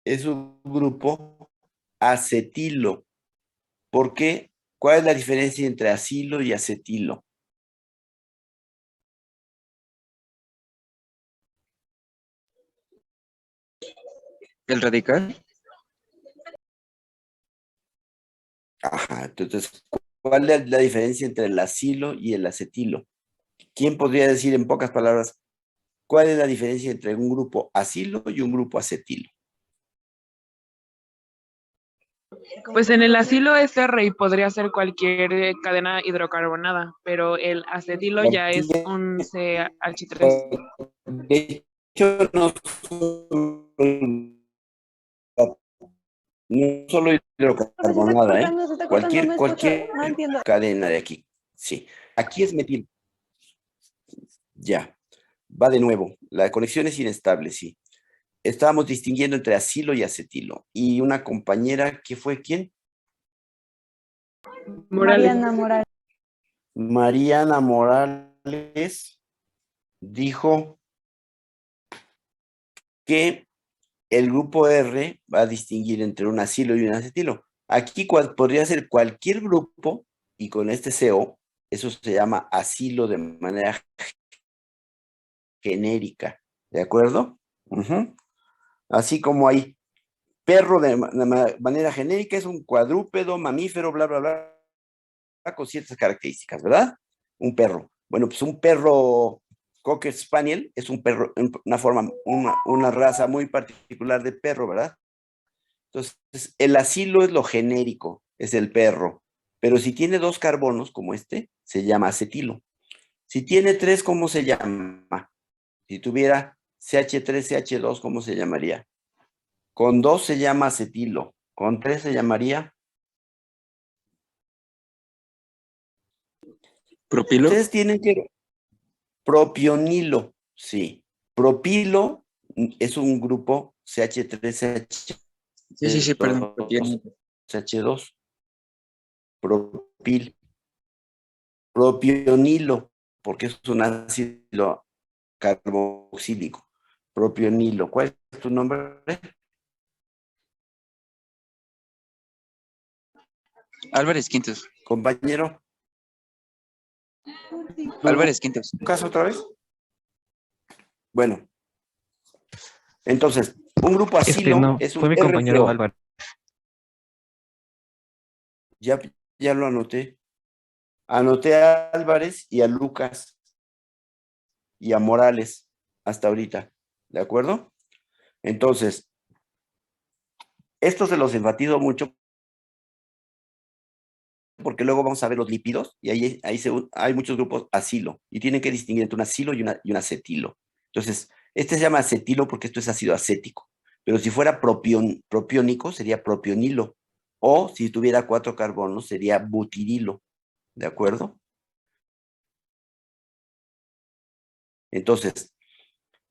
[SPEAKER 1] Es un grupo acetilo. ¿Por qué? ¿Cuál es la diferencia entre acilo y acetilo?
[SPEAKER 3] el radical.
[SPEAKER 1] Ajá, entonces, ¿cuál es la diferencia entre el acilo y el acetilo? ¿Quién podría decir en pocas palabras cuál es la diferencia entre un grupo acilo y un grupo acetilo?
[SPEAKER 2] Pues en el acilo es R y podría ser cualquier cadena hidrocarbonada, pero el acetilo ya es un CH3.
[SPEAKER 1] De hecho, no solo hidrocarbonada, ¿eh? Cualquier cadena de aquí. Sí. Aquí es metil. Ya. Va de nuevo. La conexión es inestable, sí. Estábamos distinguiendo entre acilo y acetilo. Y una compañera, ¿qué fue quién?
[SPEAKER 2] Morales.
[SPEAKER 1] Mariana Morales dijo que el grupo R va a distinguir entre un acilo y un acetilo. Aquí podría ser cualquier grupo y con este CO, eso se llama acilo de manera genérica, ¿de acuerdo? Así como hay perro de manera genérica, es un cuadrúpedo, mamífero, bla, bla, bla, con ciertas características, ¿verdad? Un perro. Bueno, pues un perro Cocker Spaniel es un perro, una raza muy particular de perro, ¿verdad? Entonces, el acilo es lo genérico, es el perro. Pero si tiene 2 carbonos, como este, se llama acetilo. Si tiene 3, ¿cómo se llama? Si tuviera CH3, CH2, ¿cómo se llamaría? Con 2 se llama acetilo. Con 3 se llamaría...
[SPEAKER 3] Propilo.
[SPEAKER 1] Ustedes tienen que... Propionilo, sí. Propilo es un grupo CH3,
[SPEAKER 3] Sí, perdón.
[SPEAKER 1] CH2, CH2. Propil. Propionilo, porque es un ácido carboxílico. Propionilo. ¿Cuál es tu nombre?
[SPEAKER 3] Álvarez Quintos.
[SPEAKER 1] Compañero.
[SPEAKER 3] Álvarez Quintos.
[SPEAKER 1] ¿Caso otra vez? Bueno, entonces, un grupo asilo
[SPEAKER 6] No,
[SPEAKER 1] es
[SPEAKER 6] fue
[SPEAKER 1] un
[SPEAKER 6] mi compañero
[SPEAKER 1] RCO.
[SPEAKER 6] Álvaro.
[SPEAKER 1] Ya lo anoté. Anoté a Álvarez y a Lucas y a Morales hasta ahorita. ¿De acuerdo? Entonces, esto se los enfatizo mucho porque luego vamos a ver los lípidos y ahí hay muchos grupos acilo y tienen que distinguir entre un acilo y un acetilo. Entonces, este se llama acetilo porque esto es ácido acético, pero si fuera propiónico sería propionilo o si tuviera 4 carbonos sería butirilo, ¿de acuerdo? Entonces,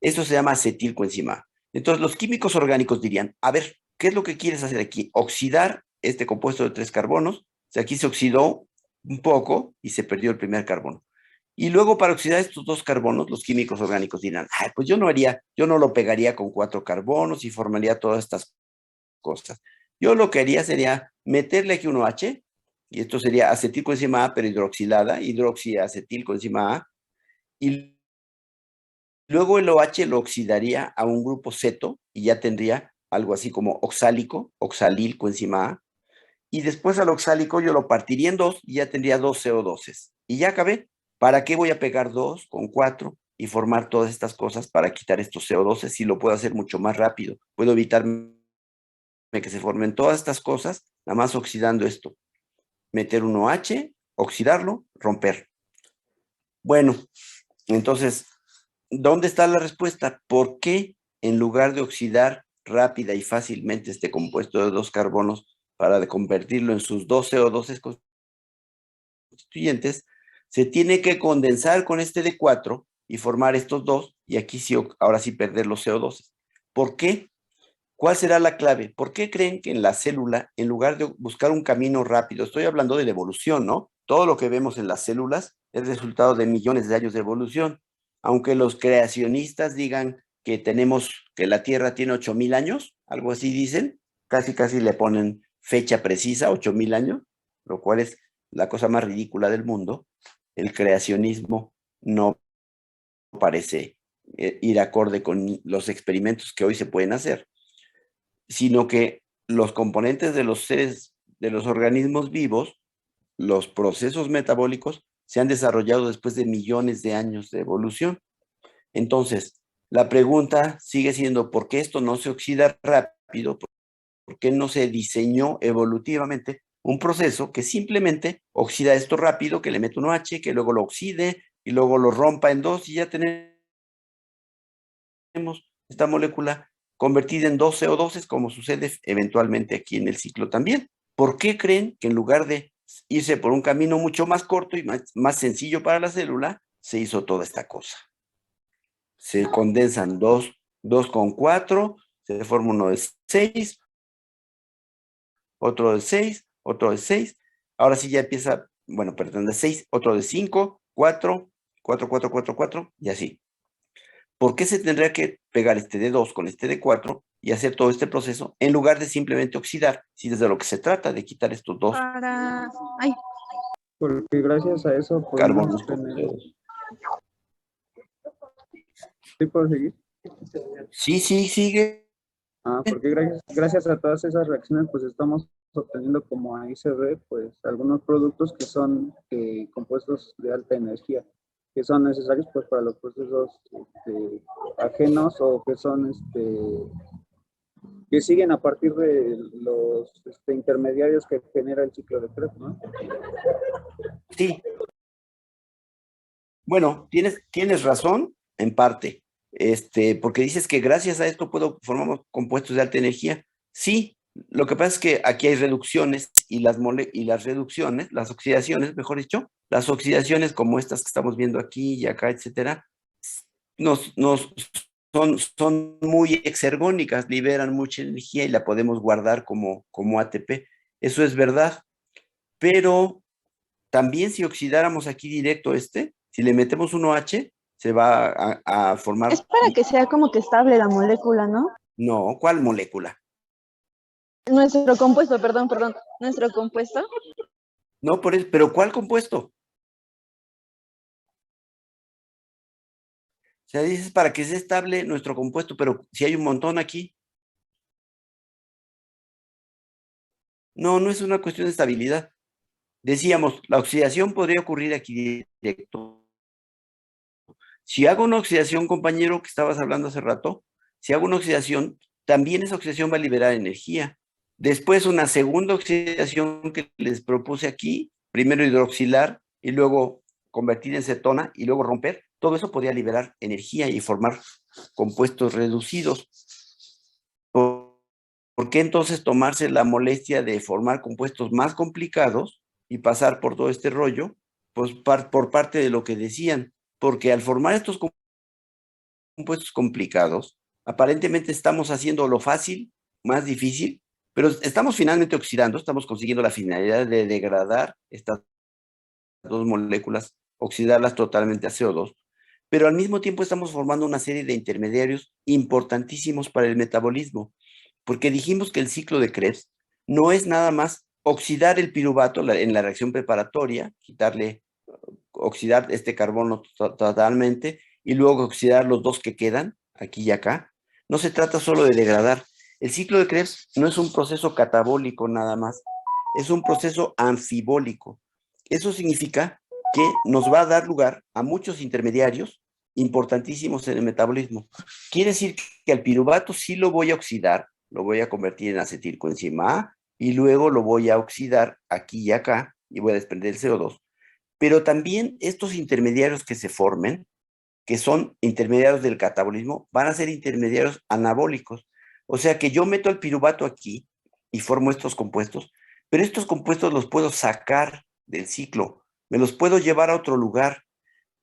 [SPEAKER 1] esto se llama acetilcoenzima. Entonces, los químicos orgánicos dirían, a ver, ¿qué es lo que quieres hacer aquí? Oxidar este compuesto de 3 carbonos. O sea, aquí se oxidó un poco y se perdió el primer carbono. Y luego para oxidar estos 2 carbonos, los químicos orgánicos dirán, ay, pues yo no lo pegaría con 4 carbonos y formaría todas estas cosas. Yo lo que haría sería meterle aquí un OH, y esto sería acetilcoenzima A, pero hidroxilada, hidroxiacetilcoenzima A, y luego el OH lo oxidaría a un grupo ceto y ya tendría algo así como oxálico, oxalil coenzima A. Y después al oxálico yo lo partiría en 2 y ya tendría 2 CO2. Y ya acabé. ¿Para qué voy a pegar 2 con 4 y formar todas estas cosas para quitar estos CO2 si lo puedo hacer mucho más rápido? Puedo evitarme que se formen todas estas cosas, nada más oxidando esto. Meter un OH, oxidarlo, romper. Bueno, entonces, ¿dónde está la respuesta? ¿Por qué en lugar de oxidar rápida y fácilmente este compuesto de 2 carbonos para convertirlo en sus 2 CO2 constituyentes, se tiene que condensar con este de 4 y formar estos 2 y aquí sí, ahora sí perder los CO2? ¿Por qué? ¿Cuál será la clave? ¿Por qué creen que en la célula, en lugar de buscar un camino rápido, estoy hablando de la evolución, ¿no? Todo lo que vemos en las células es resultado de millones de años de evolución. Aunque los creacionistas digan que que la Tierra tiene 8,000 años, algo así dicen, casi le ponen fecha precisa, 8,000 años, lo cual es la cosa más ridícula del mundo. El creacionismo no parece ir acorde con los experimentos que hoy se pueden hacer, sino que los componentes de los seres, de los organismos vivos, los procesos metabólicos, se han desarrollado después de millones de años de evolución. Entonces, la pregunta sigue siendo, ¿por qué esto no se oxida rápido? ¿Por qué no se diseñó evolutivamente un proceso que simplemente oxida esto rápido, que le mete un OH, que luego lo oxide y luego lo rompa en 2 y ya tenemos esta molécula convertida en 2 CO2, como sucede eventualmente aquí en el ciclo también? ¿Por qué creen que en lugar de irse por un camino mucho más corto y más sencillo para la célula, se hizo toda esta cosa? Se condensan 2 con 4, se forma uno de 6, otro de 6, otro de 6. Ahora sí ya empieza, bueno, perdón, de 6, otro de 5, 4, 4, 4, 4, 4, y así. ¿Por qué se tendría que pegar este de 2 con este de 4 y hacer todo este proceso en lugar de simplemente oxidar? Si desde lo que se trata de quitar estos 2
[SPEAKER 3] Porque gracias a eso
[SPEAKER 1] carbonos
[SPEAKER 3] podemos
[SPEAKER 1] con
[SPEAKER 3] tener...
[SPEAKER 1] CO2.
[SPEAKER 3] ¿Sí puedo seguir?
[SPEAKER 1] Sí, sigue.
[SPEAKER 3] Porque gracias a todas esas reacciones, pues estamos obteniendo, como ahí se ve, pues algunos productos que son compuestos de alta energía, que son necesarios pues para los procesos ajenos o que son que siguen a partir de los intermediarios que genera el ciclo de Krebs, ¿no?
[SPEAKER 1] Sí. Bueno, tienes razón en parte, porque dices que gracias a esto formamos compuestos de alta energía. Sí, lo que pasa es que aquí hay reducciones y las reducciones, las oxidaciones, mejor dicho, las oxidaciones como estas que estamos viendo aquí y acá, etcétera, son muy exergónicas, liberan mucha energía y la podemos guardar como ATP. Eso es verdad, pero también si oxidáramos aquí directo si le metemos un OH, se va a formar...
[SPEAKER 4] Es para que sea como que estable la molécula, ¿no?
[SPEAKER 1] No, ¿cuál molécula?
[SPEAKER 4] Nuestro compuesto, perdón, nuestro compuesto.
[SPEAKER 1] No, pero ¿cuál compuesto? O sea, dices para que sea estable nuestro compuesto, pero si hay un montón aquí. No es una cuestión de estabilidad. Decíamos, la oxidación podría ocurrir aquí directo. Si hago una oxidación, compañero, que estabas hablando hace rato, si hago una oxidación, también esa oxidación va a liberar energía. Después una segunda oxidación que les propuse aquí, primero hidroxilar y luego convertir en cetona y luego romper, todo eso podría liberar energía y formar compuestos reducidos. ¿Por qué entonces tomarse la molestia de formar compuestos más complicados y pasar por todo este rollo? Pues por parte de lo que decían, porque al formar estos compuestos complicados, aparentemente estamos haciendo lo fácil más difícil, pero estamos finalmente oxidando, estamos consiguiendo la finalidad de degradar estas 2 moléculas, oxidarlas totalmente a CO2, pero al mismo tiempo estamos formando una serie de intermediarios importantísimos para el metabolismo, porque dijimos que el ciclo de Krebs no es nada más oxidar el piruvato en la reacción preparatoria, oxidar este carbono totalmente y luego oxidar los 2 que quedan, aquí y acá. No se trata solo de degradar. El ciclo de Krebs no es un proceso catabólico nada más, es un proceso anfibólico. Eso significa que nos va a dar lugar a muchos intermediarios importantísimos en el metabolismo. Quiere decir que al piruvato sí lo voy a oxidar, lo voy a convertir en acetilcoenzima A y luego lo voy a oxidar aquí y acá y voy a desprender el CO2. Pero también estos intermediarios que se formen, que son intermediarios del catabolismo, van a ser intermediarios anabólicos. O sea que yo meto el piruvato aquí y formo estos compuestos, pero estos compuestos los puedo sacar del ciclo, me los puedo llevar a otro lugar.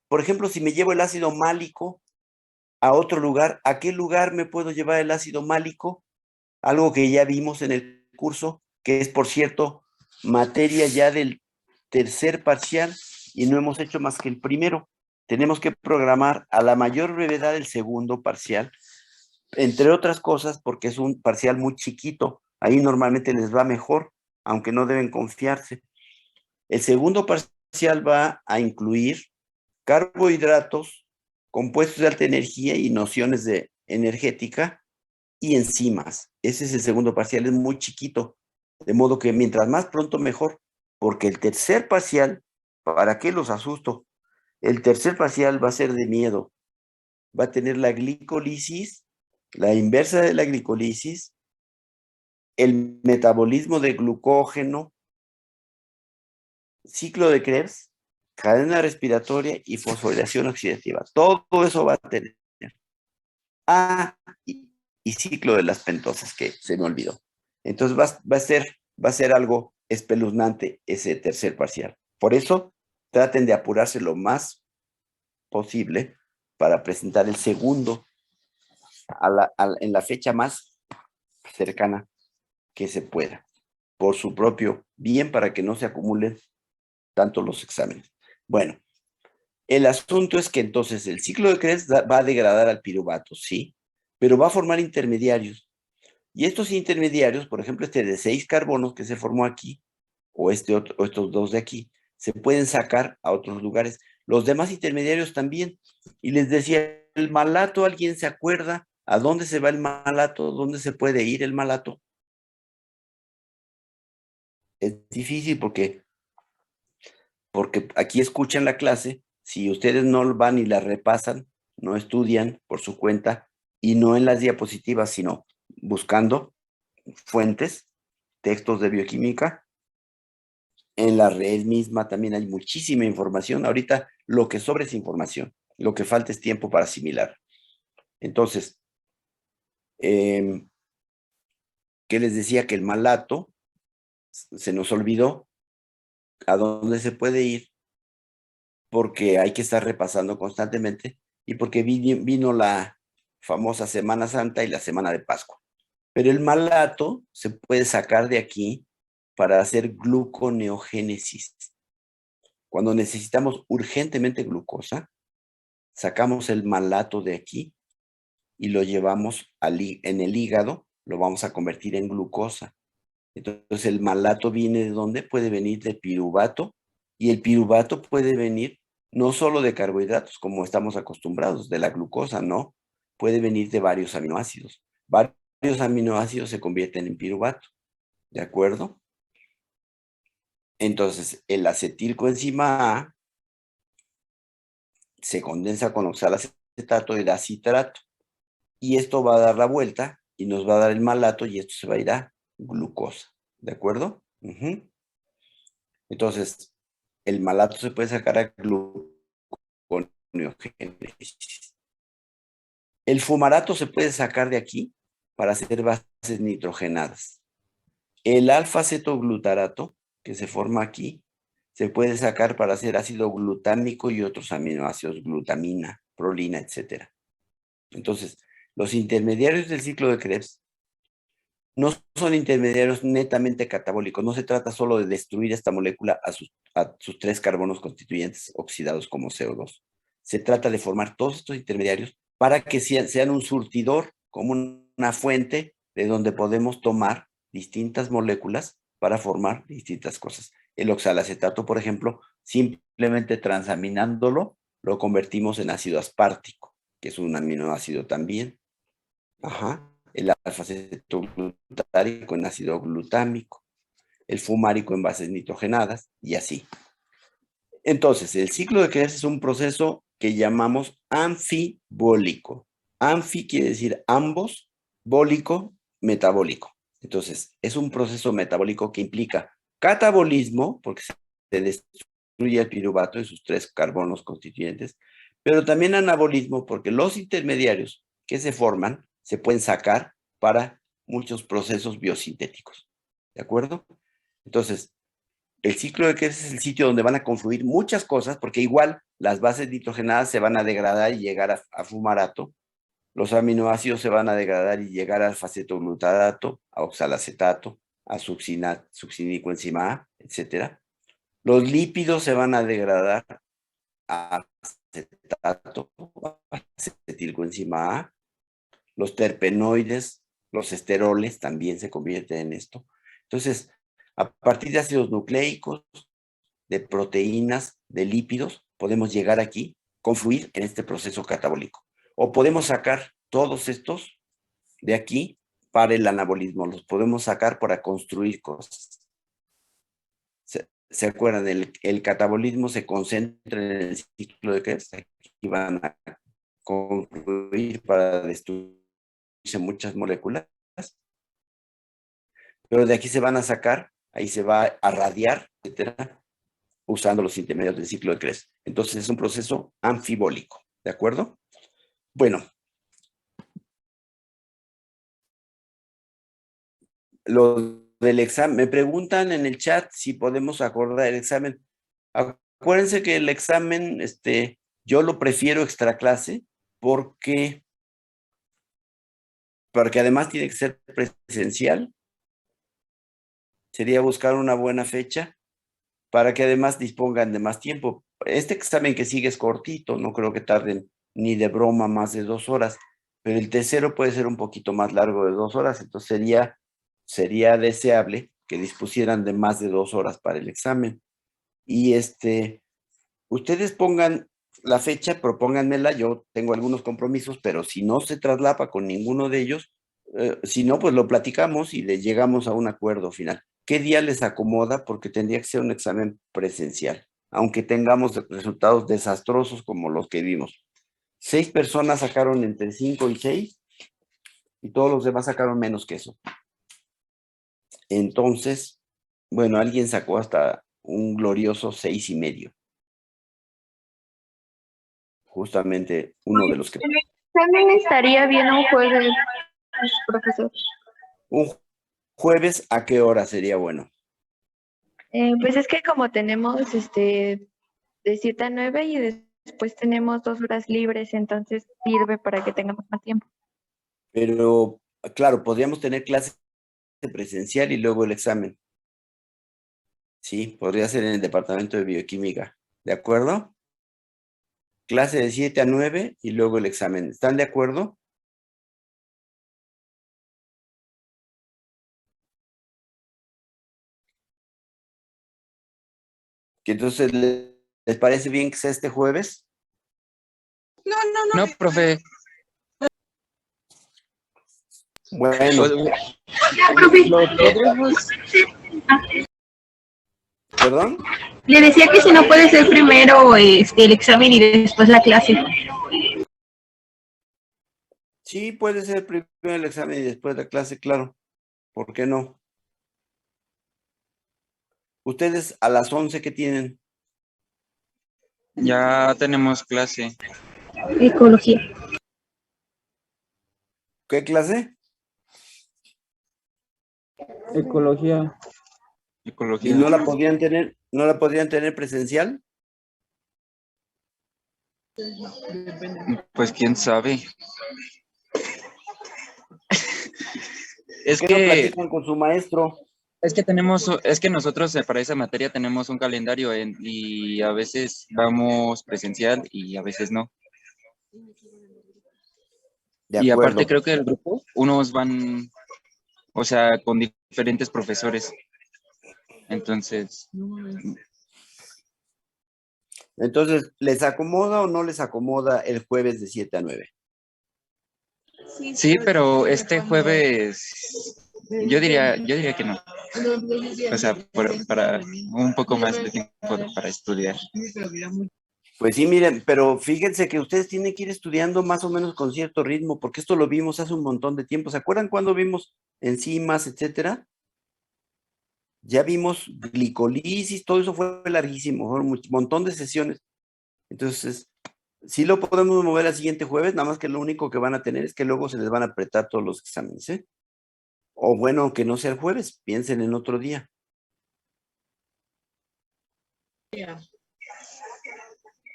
[SPEAKER 1] Por ejemplo, si me llevo el ácido málico a otro lugar, ¿a qué lugar me puedo llevar el ácido málico? Algo que ya vimos en el curso, que es, por cierto, materia ya del tercer parcial y no hemos hecho más que el primero. Tenemos que programar a la mayor brevedad el segundo parcial, entre otras cosas porque es un parcial muy chiquito. Ahí normalmente les va mejor, aunque no deben confiarse. El segundo parcial va a incluir carbohidratos, compuestos de alta energía y nociones de energética y enzimas. Ese es el segundo parcial, es muy chiquito. De modo que mientras más pronto mejor, porque el tercer parcial, ¿para qué los asusto? El tercer parcial va a ser de miedo. Va a tener la glicolisis, la inversa de la glicolisis, el metabolismo de glucógeno, ciclo de Krebs, cadena respiratoria y fosforilación oxidativa. Todo eso va a tener. Ah, y ciclo de las pentosas, que se me olvidó. Entonces va a ser algo espeluznante ese tercer parcial. Por eso, traten de apurarse lo más posible para presentar el segundo en la fecha más cercana que se pueda, por su propio bien, para que no se acumulen tanto los exámenes. Bueno, el asunto es que entonces el ciclo de Krebs va a degradar al piruvato, sí, pero va a formar intermediarios. Y estos intermediarios, por ejemplo, este de 6 carbonos que se formó aquí, o estos dos de aquí, se pueden sacar a otros lugares. Los demás intermediarios también. Y les decía, el malato, ¿alguien se acuerda a dónde se va el malato? ¿Dónde se puede ir el malato? Es difícil porque aquí escuchan la clase, si ustedes no van y la repasan, no estudian por su cuenta, y no en las diapositivas, sino buscando fuentes, textos de bioquímica, en la red misma también hay muchísima información. Ahorita lo que sobra es información, lo que falta es tiempo para asimilar. Entonces, ¿qué les decía? Que el malato, se nos olvidó a dónde se puede ir, porque hay que estar repasando constantemente y porque vino la famosa Semana Santa y la Semana de Pascua. Pero el malato se puede sacar de aquí para hacer gluconeogénesis. Cuando necesitamos urgentemente glucosa, sacamos el malato de aquí y lo llevamos en el hígado, lo vamos a convertir en glucosa. Entonces el malato viene de ¿dónde? Puede venir de piruvato, y el piruvato puede venir no solo de carbohidratos, como estamos acostumbrados, de la glucosa, no. Puede venir de varios aminoácidos. Varios aminoácidos se convierten en piruvato, ¿de acuerdo? Entonces, el acetilcoenzima A se condensa con oxalacetato y da citrato. Y esto va a dar la vuelta y nos va a dar el malato y esto se va a ir a glucosa, ¿de acuerdo? Entonces, el malato se puede sacar a gluconeogénesis. El fumarato se puede sacar de aquí para hacer bases nitrogenadas. El alfa-cetoglutarato, que se forma aquí, se puede sacar para hacer ácido glutámico y otros aminoácidos, glutamina, prolina, etc. Entonces, los intermediarios del ciclo de Krebs no son intermediarios netamente catabólicos. No se trata solo de destruir esta molécula a sus 3 carbonos constituyentes oxidados como CO2. Se trata de formar todos estos intermediarios para que sean un surtidor, como una fuente de donde podemos tomar distintas moléculas para formar distintas cosas. El oxalacetato, por ejemplo, simplemente transaminándolo, lo convertimos en ácido aspartico, que es un aminoácido también. El alfa-cetoglutarico en ácido glutámico, el fumárico en bases nitrogenadas, y así. Entonces, el ciclo de Krebs es un proceso que llamamos anfibólico. Anfi quiere decir ambos, bólico, metabólico. Entonces, es un proceso metabólico que implica catabolismo, porque se destruye el piruvato y sus 3 carbonos constituyentes, pero también anabolismo, porque los intermediarios que se forman se pueden sacar para muchos procesos biosintéticos. ¿De acuerdo? Entonces, el ciclo de Krebs es el sitio donde van a confluir muchas cosas, porque igual las bases nitrogenadas se van a degradar y llegar a fumarato, los aminoácidos se van a degradar y llegar a alfa-cetoglutarato, a oxalacetato, a succinico enzima A, etc. Los lípidos se van a degradar a acetato, acetilcoenzima A. Los terpenoides, los esteroles también se convierten en esto. Entonces, a partir de ácidos nucleicos, de proteínas, de lípidos, podemos llegar aquí, confluir en este proceso catabólico. O podemos sacar todos estos de aquí para el anabolismo, los podemos sacar para construir cosas. ¿Se acuerdan? El catabolismo se concentra en el ciclo de Krebs. Aquí van a confluir para destruirse muchas moléculas. Pero de aquí se van a sacar, ahí se va a radiar, etcétera, usando los intermedios del ciclo de Krebs. Entonces es un proceso anfibólico, ¿de acuerdo? Bueno, los del examen, me preguntan en el chat si podemos acordar el examen. Acuérdense que el examen, yo lo prefiero extra clase porque además tiene que ser presencial. Sería buscar una buena fecha para que además dispongan de más tiempo. Este examen que sigue es cortito, no creo que tarden ni de broma más de 2 horas, pero el tercero puede ser un poquito más largo de 2 horas, entonces sería deseable que dispusieran de más de 2 horas para el examen. Y ustedes pongan la fecha, propónganmela, yo tengo algunos compromisos, pero si no se traslapa con ninguno de ellos, si no, pues lo platicamos y le llegamos a un acuerdo final. ¿Qué día les acomoda? Porque tendría que ser un examen presencial, aunque tengamos resultados desastrosos como los que vimos. 6 personas sacaron entre 5 y 6 y todos los demás sacaron menos que eso. Entonces, bueno, alguien sacó hasta un glorioso 6.5. Justamente uno de los que...
[SPEAKER 5] También estaría bien un jueves, profesor.
[SPEAKER 1] ¿Un jueves a qué hora sería bueno?
[SPEAKER 5] Pues es que como tenemos de 7 a 9 y después tenemos 2 horas libres, entonces sirve para que tengamos más tiempo.
[SPEAKER 1] Pero, claro, podríamos tener clase presencial y luego el examen. Sí, podría ser en el departamento de bioquímica. ¿De acuerdo? Clase de 7 a 9 y luego el examen. ¿Están de acuerdo? ¿Que entonces les parece bien que sea este jueves?
[SPEAKER 6] No, profe.
[SPEAKER 1] Bueno.
[SPEAKER 6] Lo podremos...
[SPEAKER 1] ¿Perdón?
[SPEAKER 7] Le decía que si no puede ser primero el examen y después la clase.
[SPEAKER 1] Sí, puede ser primero el examen y después la clase, claro. ¿Por qué no? ¿Ustedes a las 11 qué tienen?
[SPEAKER 6] Ya tenemos clase.
[SPEAKER 7] Ecología.
[SPEAKER 1] ¿Qué clase?
[SPEAKER 3] Ecología.
[SPEAKER 1] ¿Y
[SPEAKER 6] Ecología.
[SPEAKER 1] no la podrían tener presencial?
[SPEAKER 6] Pues quién sabe. Es
[SPEAKER 1] ¿Por qué no
[SPEAKER 6] que
[SPEAKER 1] platican con su maestro?
[SPEAKER 6] es que nosotros para esa materia tenemos un calendario y a veces vamos presencial y a veces no.
[SPEAKER 1] De
[SPEAKER 6] Y
[SPEAKER 1] acuerdo.
[SPEAKER 6] aparte creo que el grupo, unos van, o sea, con diferentes profesores. Entonces,
[SPEAKER 1] Entonces, ¿les acomoda o no les acomoda el jueves de 7 a 9?
[SPEAKER 6] sí, pero este jueves yo diría que no. O sea, para un poco más de tiempo para estudiar.
[SPEAKER 1] Pues sí, miren, pero fíjense que ustedes tienen que ir estudiando más o menos con cierto ritmo, porque esto lo vimos hace un montón de tiempo. ¿Se acuerdan cuando vimos enzimas, etcétera? Ya vimos glicolisis, todo eso fue larguísimo, fueron un montón de sesiones. Entonces, sí lo podemos mover al siguiente jueves, nada más que lo único que van a tener es que luego se les van a apretar todos los exámenes, ¿eh? O bueno, aunque no sea el jueves, piensen en otro día.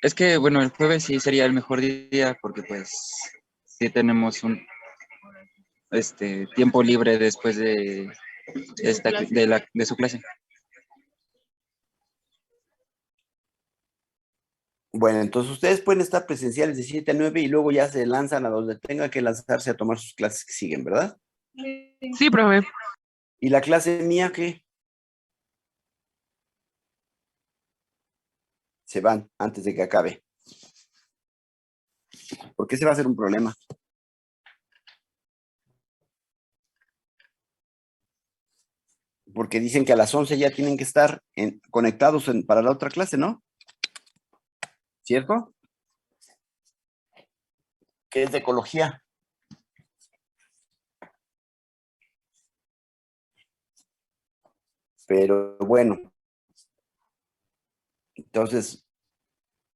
[SPEAKER 6] Es que, bueno, el jueves sí sería el mejor día porque pues sí tenemos un tiempo libre después de su clase.
[SPEAKER 1] Bueno, entonces ustedes pueden estar presenciales de 7 a 9 y luego ya se lanzan a donde tengan que lanzarse a tomar sus clases que siguen, ¿verdad?
[SPEAKER 2] Sí, profe.
[SPEAKER 1] ¿Y la clase mía qué? Se van antes de que acabe. Porque ese va a ser un problema. Porque dicen que a las 11 ya tienen que estar conectados para la otra clase, ¿no? ¿Cierto? Que es de ecología. Pero bueno. Entonces,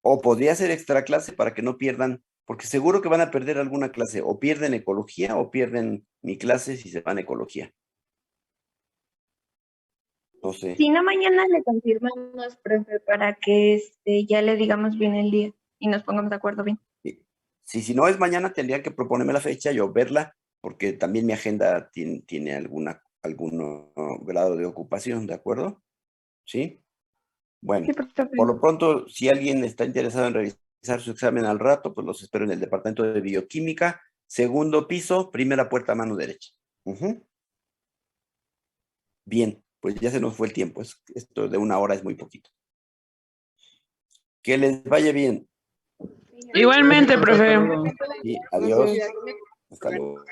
[SPEAKER 1] o podría ser extra clase para que no pierdan, porque seguro que van a perder alguna clase, o pierden ecología o pierden mi clase si se van a ecología. No sé.
[SPEAKER 5] Si no, mañana le confirmamos, profe, para que ya le digamos bien el día y nos pongamos de acuerdo bien.
[SPEAKER 1] Si no es mañana, tendría que proponerme la fecha, yo verla, porque también mi agenda tiene algún grado de ocupación, ¿de acuerdo? ¿Sí? Bueno,
[SPEAKER 5] Sí, profe.
[SPEAKER 1] por lo pronto, si alguien está interesado en realizar su examen al rato, pues los espero en el departamento de bioquímica, segundo piso, primera puerta a mano derecha. Bien, pues ya se nos fue el tiempo. Esto de 1 hora es muy poquito. Que les vaya bien.
[SPEAKER 2] Igualmente, profe.
[SPEAKER 1] Sí, adiós. Hasta luego.